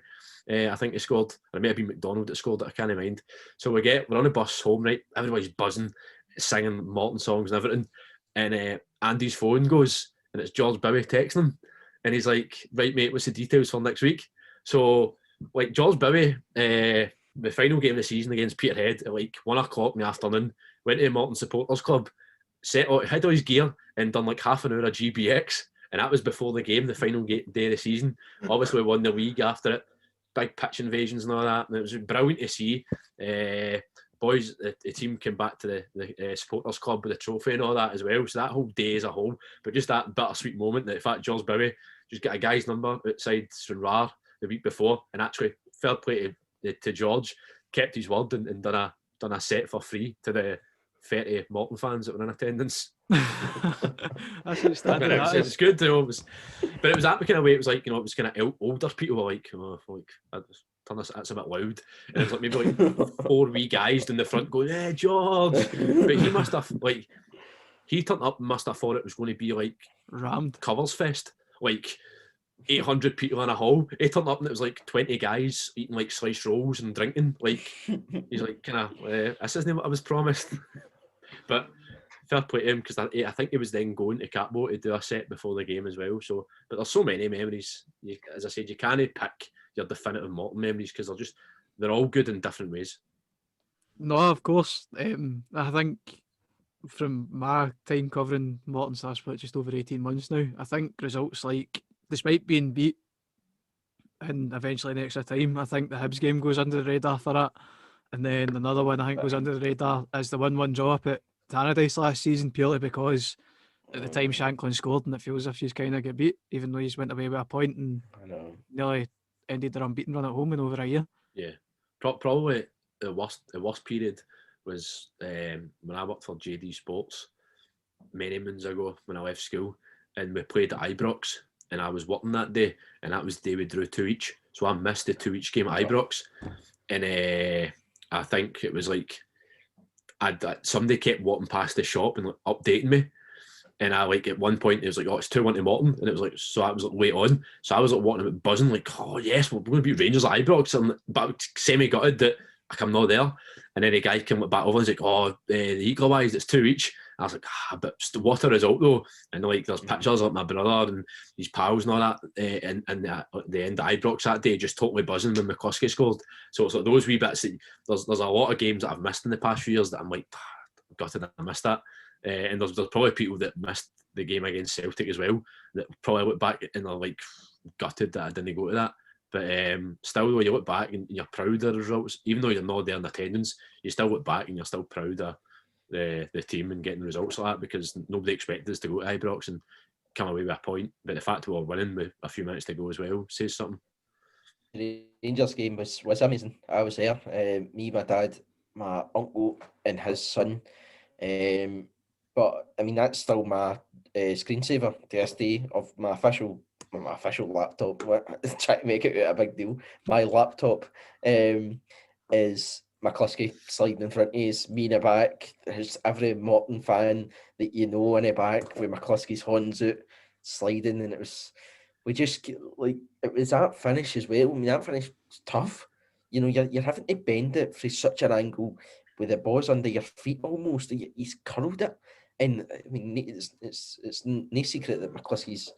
I think he scored. It may have been McDonald that scored it, I can't mind. So we're on the bus home, right? Everybody's buzzing, singing Morton songs and everything. And Andy's phone goes, and it's George Bowie texting him. And he's like, right, mate, what's the details for next week? So, like, George Bowie, the final game of the season against Peterhead at like 1 o'clock in the afternoon, went to the Morton Supporters Club, had all his gear and done like half an hour of GBX. And that was before the game, the final day of the season. Obviously, we won the league after it. Big pitch invasions and all that. And it was brilliant to see. Boys, the team came back to the supporters club with the trophy and all that as well. So that whole day as a whole, but just that bittersweet moment that in fact George Bowie just got a guy's number outside Stranraer the week before, and actually fair play to George, kept his word and done a set for free to the 30 Morton fans that were in attendance. That's outstanding. It's good, you know. But it was that kind of way. It was like, you know, it was kind of older people were like, that's a bit loud, and it was like maybe like 4 wee guys in the front going, "Hey, George!" But he must have he turned up and must have thought it was going to be like rammed covers fest, like 800 people in a hall. He turned up and it was like 20 guys eating like sliced rolls and drinking. Like he's like kind of this isn't what I was promised. But fair play to him, because I think he was then going to Capmo to do a set before the game as well. So, but there's so many memories. As I said, you can't pick your definitive Morton memories because they're all good in different ways. No, of course. I think from my time covering Morton / just over 18 months now, I think results like, despite being beat and eventually in extra time, I think the Hibs game goes under the radar for that. And then another one I think goes under the radar is the 1-1 draw up at Tannadice last season, purely because at the time Shanklin scored and it feels as if she's kind of get beat, even though he's went away with a point and nearly ended their unbeaten run at home in over a year. Yeah, probably the worst period was when I worked for JD Sports many moons ago when I left school, and we played at Ibrox, and I was working that day, and that was the day we drew 2 each, so I missed the 2 each game at Ibrox, and I think it was like somebody kept walking past the shop and like updating me. And I like at one point it was like, oh, it's 2-1 to Morton, and it was like, so I was like late on, so I was like walking about buzzing like, oh yes, we're going to beat Rangers at Ibrox, but I was semi gutted that I'm not there. And then the guy came back over and he's like, oh, the equalised, it's 2 each. I was like, but what a result though. And like there's pictures of my brother and his pals and all that, and the end of Ibrox that day, just totally buzzing when McCluskey scored. So it's like those wee bits that there's a lot of games that I've missed in the past few years that I'm like, gutted I missed that. And there's probably people that missed the game against Celtic as well that probably look back and are like gutted that I didn't go to that. But still, when you look back and you're proud of the results, even though you're not there in attendance, you still look back and you're still proud of the team and getting results like that, because nobody expected us to go to Ibrox and come away with a point. But the fact we were winning with a few minutes to go as well says something. The Rangers game was amazing. I was there. Me, my dad, my uncle, and his son. But I mean, that's still my screensaver to this day of my official laptop. Trying to make it a big deal. My laptop is McCluskey sliding in front of us, me in the back. There's every Morton fan that you know in the back with McCluskey's horns out sliding, and it was that finish as well. I mean, that finish was tough. You know, you're having to bend it for such an angle with the balls under your feet almost. He's curled it. And I mean, it's no secret that McCluskey's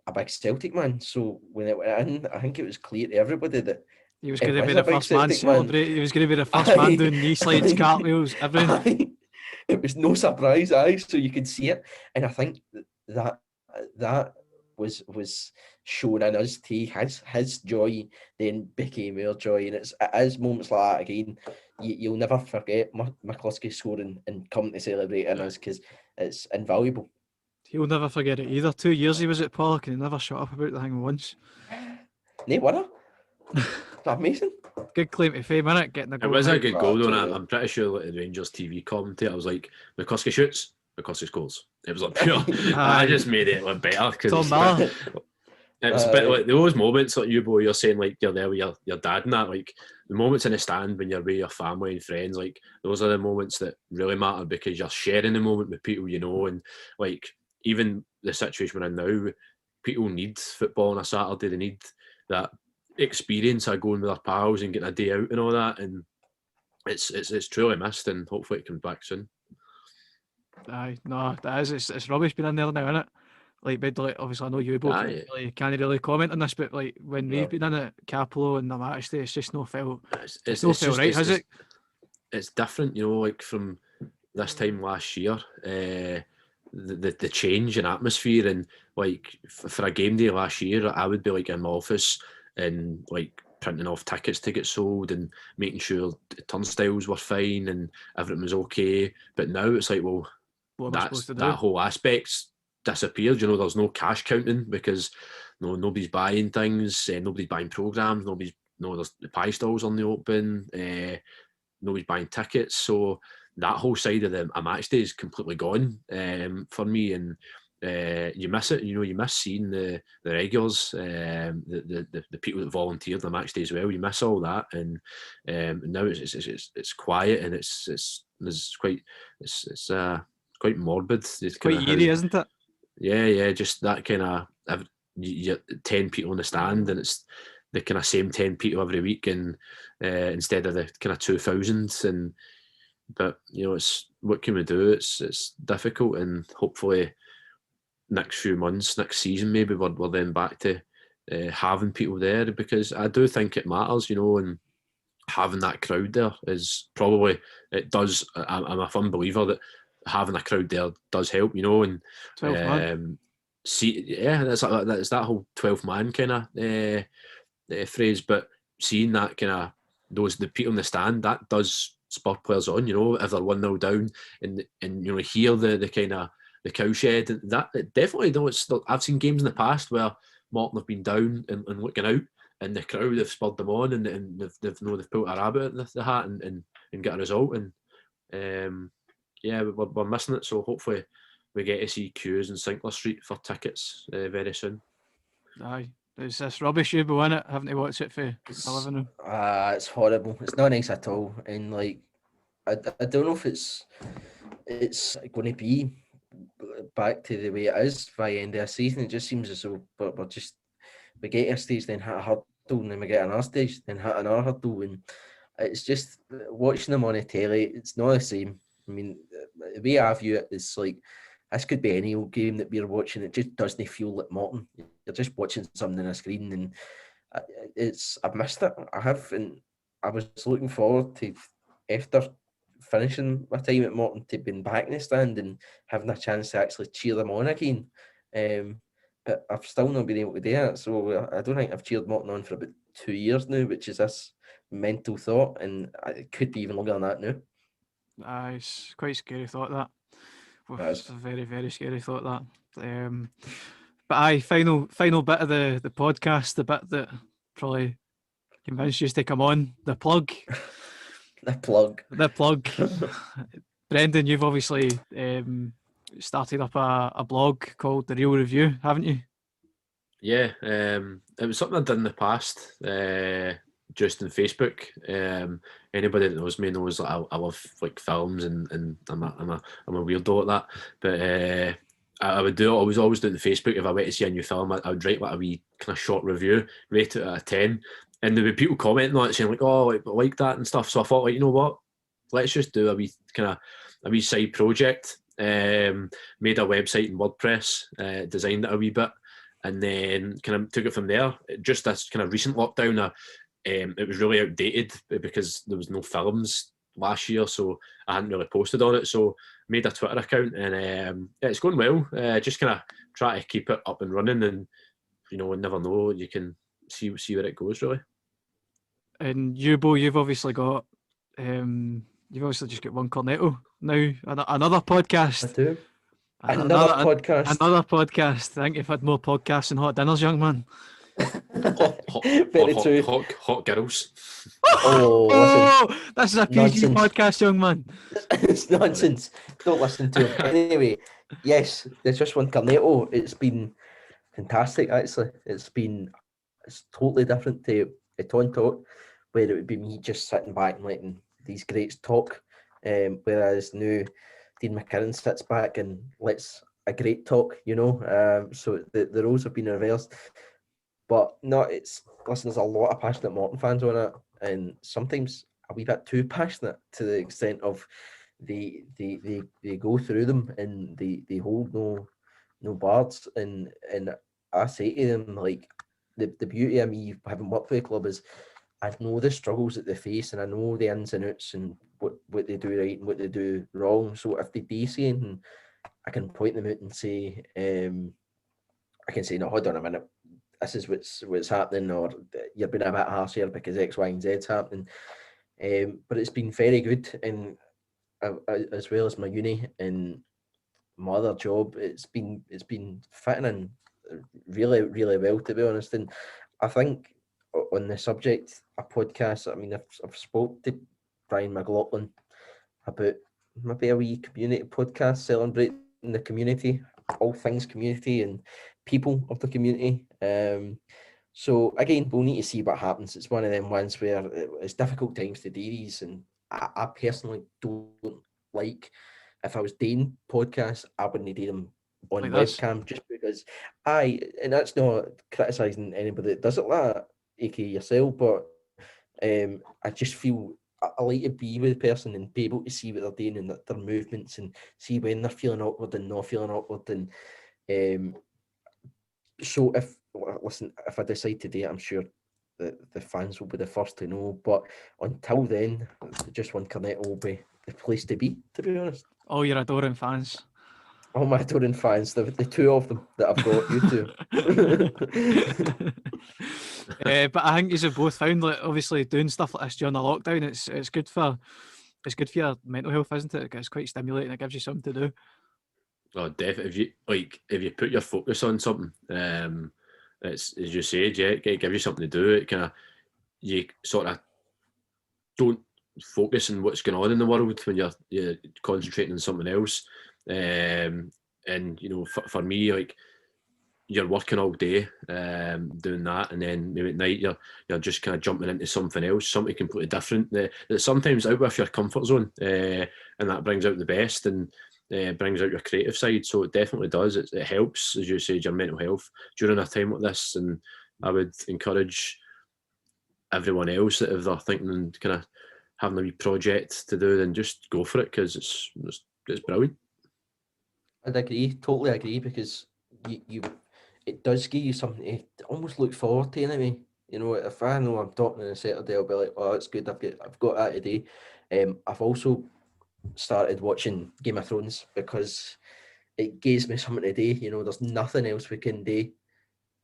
a big Celtic man. So when it went in, I think it was clear to everybody that He was it going to be was the a big first man Celtic man. celebrate. He was going to be the first man doing knee slides, cartwheels, everything. It was no surprise, so you could see it, and I think that was shown in us too. His joy then became our joy, and it is moments like that again. You'll never forget McCluskey scoring and coming to celebrate in us, because it's invaluable. He'll never forget it either. 2 years he was at Pollock and he never shut up about the thing once. No winner. Amazing. Good claim to fame, innit? Getting the It goal. was a right? good goal, though, and Absolutely. I'm pretty sure like, the Rangers TV commentator was like, McCluskey shoots, McCluskey scores. It was like pure. I just made it look better because Tom Miller. it was a bit like those moments like Eubo, you're saying like you're there with your dad and that, like the moments in the stand when you're with your family and friends, like those are the moments that really matter because you're sharing the moment with people you know, and like even the situation we're in now, people need football on a Saturday, they need that experience of going with their pals and getting a day out and all that, and it's truly missed, and hopefully it comes back soon. Aye, no, that is. It's rubbish being in there now, innit? Like, obviously, I know you both can't really comment on this, but like when we've been in it, Capello and the match day, it's just no felt. It's no felt right, has it? It's different, you know, like from this time last year. The change in atmosphere, and like for a game day last year, I would be like in my office and like printing off tickets to get sold and making sure the turnstiles were fine and everything was okay. But now it's like, well, that whole aspect's disappeared. You know, there's no cash counting because nobody's buying things, nobody's buying programs, there's the pie stalls on the open, nobody's buying tickets. So that whole side of a match day is completely gone for me, and you miss it. You know, you miss seeing the regulars, the people that volunteered the match day as well. You miss all that, and now it's quiet and it's quite morbid. It's quite eerie, isn't it? Yeah, just that kind of you 10 people in the stand, and it's the kind of same 10 people every week, and instead of the kind of 2,000. And but you know, it's what can we do? It's difficult, and hopefully next few months, next season, maybe we're then back to having people there, because I do think it matters, you know, and having that crowd there is probably, it does. I'm a firm believer that having a crowd there does help, you know, and 12 man. that's that whole 12-man kind of phrase, but seeing that kind of the people in the stand, that does spur players on, you know, if they're 1-0 down and you know, hear the kind of the cowshed, that it definitely, though, I've seen games in the past where Morton have been down and looking out, and the crowd have spurred them on, and they've pulled a rabbit at the hat and get a result, and we're missing it. So hopefully we get to see queues in Sinclair Street for tickets very soon. Aye, it's this rubbish, Eubo, innit? Having to watch it for a living room. It's horrible. It's not nice at all, and like I don't know if it's going to be back to the way it is by the end of the season. It just seems as though we get a stage, then hit a hurdle, and then we get another stage, then hit another hurdle, and it's just watching them on the telly. It's not the same. I mean, the way I view it is like this could be any old game that we're watching. It just doesn't feel like Morton. You're just watching something on a screen, and I've missed it. I have, and I was looking forward to, after finishing my time at Morton, to being back in the stand and having a chance to actually cheer them on again. But I've still not been able to do it. So I don't think I've cheered Morton on for about 2 years now, which is this mental thought, and it could be even longer than that now. Aye, it's quite scary thought that. It's a very, very scary thought that. But aye, final bit of the podcast, the bit that probably convinced you to come on, the plug. The plug. Brendan, you've obviously started up a blog called The Real Review, haven't you? Yeah, it was something I'd done in the past, just on Facebook. Anybody that knows me knows that I love like films, and I'm a weirdo at that. But I would do it. I was always doing Facebook. If I went to see a new film, I would write like a wee kind of short review, rate it out of 10, and there would be people commenting on it saying like, "Oh, I like that" and stuff. So I thought, like, you know what? Let's just do a wee side project. Made a website in WordPress, designed it a wee bit, and then kind of took it from there. Just this kind of recent lockdown, it was really outdated because there was no films last year, so I hadn't really posted on it. So made a Twitter account, and it's going well. Just kind of try to keep it up and running, and never know. You can see where it goes, really. And Eubo, you've obviously just got one cornetto now. Another podcast. I do. Another podcast. Another podcast. I think you've had more podcasts than hot dinners, young man. Very true. Hot girls. Oh, listen. This is a PG podcast, young man. It's nonsense. Don't listen to him. Anyway, yes, there's just one cornetto. It's been fantastic, actually. It's totally different to Ton Talk, where it would be me just sitting back and letting these greats talk, whereas now Dean McKinnon sits back and lets a great talk, so the roles have been reversed. But no, there's a lot of passionate Morton fans on it, and sometimes a wee bit too passionate to the extent of they go through them and they hold no bards, and I say to them, like, the beauty of me having worked for the club is I know the struggles that they face, and I know the ins and outs and what they do right and what they do wrong. So if they do say anything, I can point them out and say, I can say, no, hold on a minute, this is what's happening, or you're being a bit harsh here because X, Y, and Z's happening. But it's been very good, and as well as my uni and my other job, it's been fitting in really, really well, to be honest. And I think on the subject of podcasts, I mean, I've spoke to Brian McLaughlin about maybe a wee community podcast celebrating the community, all things community and people of the community. So again, we'll need to see what happens. It's one of them ones where it's difficult times to do these, and I personally don't like, if I was doing podcasts, I wouldn't do them on like webcam, just because and that's not criticising anybody that does it like that, aka yourself, but I just feel I like to be with the person and be able to see what they're doing and their movements, and see when they're feeling awkward and not feeling awkward. And so if I decide to do it, I'm sure the fans will be the first to know. But until then, just one cornet will be the place to be honest. All your adoring fans. All my adoring fans, the two of them that I've got, you two. But I think you've both found, like, obviously doing stuff like this during the lockdown, it's good for your mental health, isn't it? It's quite stimulating. It gives you something to do. Oh, definitely. If you put your focus on something, it's, as you said, yeah, it gives you something to do. It kind of, you sort of don't focus on what's going on in the world when you're concentrating on something else. And for me, like, you're working all day, doing that, and then maybe at night you're just kind of jumping into something else, something completely different that sometimes out with your comfort zone, and that brings out the best and brings out your creative side. So it definitely does. It helps, as you said, your mental health during a time like this. And I would encourage everyone else that if they're thinking kind of having a wee project to do, then just go for it, because it's brilliant. I'd agree, totally agree, because it does give you something to almost look forward to anyway. If I know I'm talking on a Saturday, I'll be like, oh, it's good, I've got that today. I've also started watching Game of Thrones because it gives me something to do. There's nothing else we can do.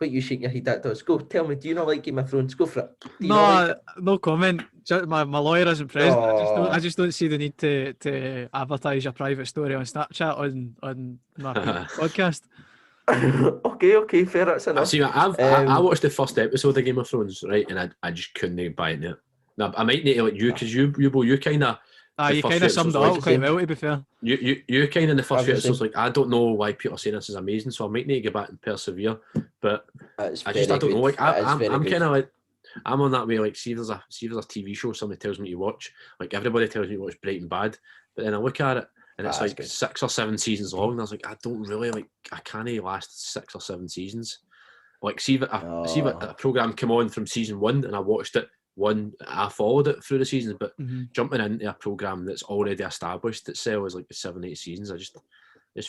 But you shake your head at us. Go, tell me, do you not like Game of Thrones? Go for it. No comment. My lawyer isn't present. I just don't see the need to advertise your private story on Snapchat on my podcast. Okay, fair. That's enough. I watched the first episode of Game of Thrones, right, and I just couldn't buy it. Now I might need to, like, you, because you kind of. You kind of summed it up quite well, to be fair. You kind of in the first few episodes, like, I don't know why people are saying this is amazing, so I might need to get back and persevere. But I don't know. Like, I'm kind of like, I'm on that way. Like, see if there's a TV show somebody tells me to watch. Like, everybody tells me to watch Breaking Bad, but then I look at it and it's like 6 or 7 seasons long, and I was like, I don't really like. I can't last 6 or 7 seasons. Like, see if a program came on from season 1 and I watched it. I followed it through the seasons, but jumping into a program that's already established itself as like 7-8 seasons, I just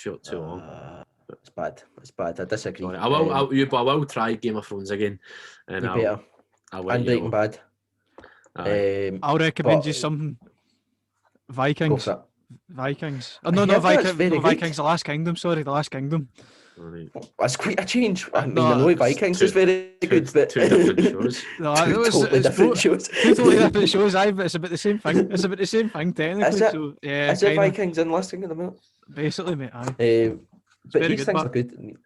feel it too long. It's bad. It's bad. I disagree. Sorry. I will try Game of Thrones again, and You I'll better. let And you Breaking know. Bad. Aye. I'll recommend but- you some Go Vikings. for it. Vikings. I Oh, no, heard not that's Vikings. very No, good. Vikings. The Last Kingdom. Sorry, The Last Kingdom. Alright. That's quite a change. I mean, No, I know it's Vikings is very good, but two different shows. No, two totally different shows. Two totally different shows. Aye, but it's about the same thing. It's about the same thing technically. Is it? So yeah, Is it kind of. Vikings and Last King of the Mountain? Basically, mate. Aye. But very these good, things but- are good.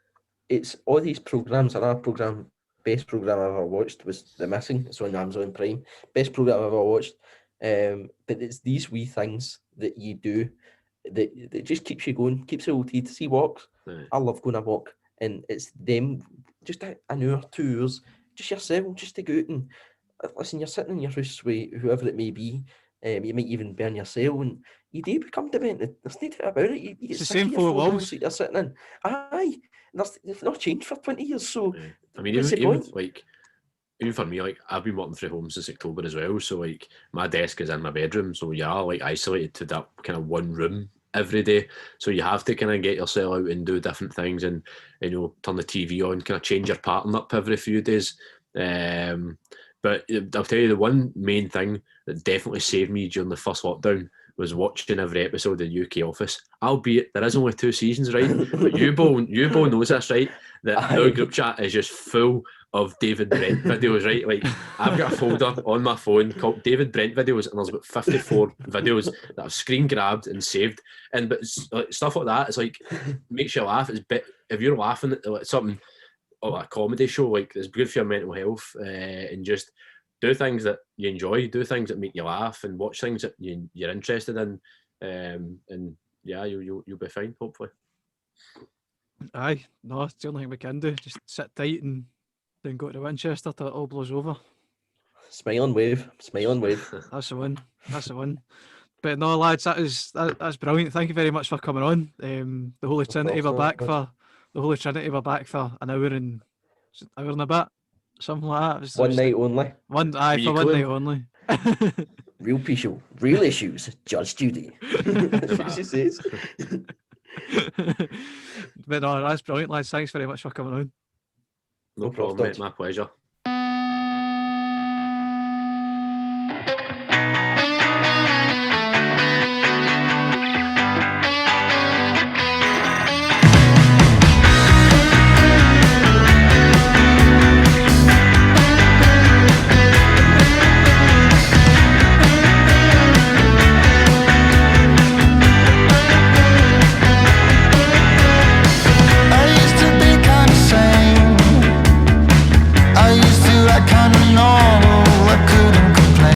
It's all these programs. Another best program I ever watched was The Missing. It's on Amazon Prime. Best program I ever watched. But it's these wee things that you do that just keeps you going, keeps you OT to see walks. Aye. I love going a walk, and it's them just an hour, 2 hours, just yourself, just to go out and listen. You're sitting in your house with whoever it may be. You might even burn your cell, and you do become demented. There's no doubt about it. You get It's the sick same of your four four walls. walls that you're sitting in. Aye, they've not changed for 20 years. So Aye. I mean, what's the even point? like even for me, like I've been working from home since October as well. So like my desk is in my bedroom, so you are like isolated to that kind of one room every day. So you have to kind of get yourself out and do different things, and turn the TV on, kind of change your pattern up every few days. But I'll tell you, the one main thing that definitely saved me during the first lockdown was watching every episode of UK Office. Albeit there is only 2 seasons, right? But Eubo knows this, right? That our Aye. group chat is just full of David Brent videos, right? Like I've got a folder on my phone called David Brent videos, and there's about 54 videos that I've screen grabbed and saved. And but like, stuff like that, it's like makes you laugh. If you're laughing at like something, or a comedy show, like it's good for your mental health, and just do things that you enjoy, do things that make you laugh, and watch things that you're interested in, and yeah, you'll be fine, hopefully. Aye. No, it's the only thing we can do. Just sit tight and then go to Winchester till it all blows over. Smile and wave. That's the one. That's the one. But no, lads, that's brilliant. Thank you very much for coming on. The Holy Trinity were back for an hour and a bit, something like that. It was One just night only. for one Weekly. night only. Real people, real issues. Judge Judy. That's what she says. But no, that's brilliant, lads. Thanks very much for coming on. No No problem, problem. mate. My pleasure.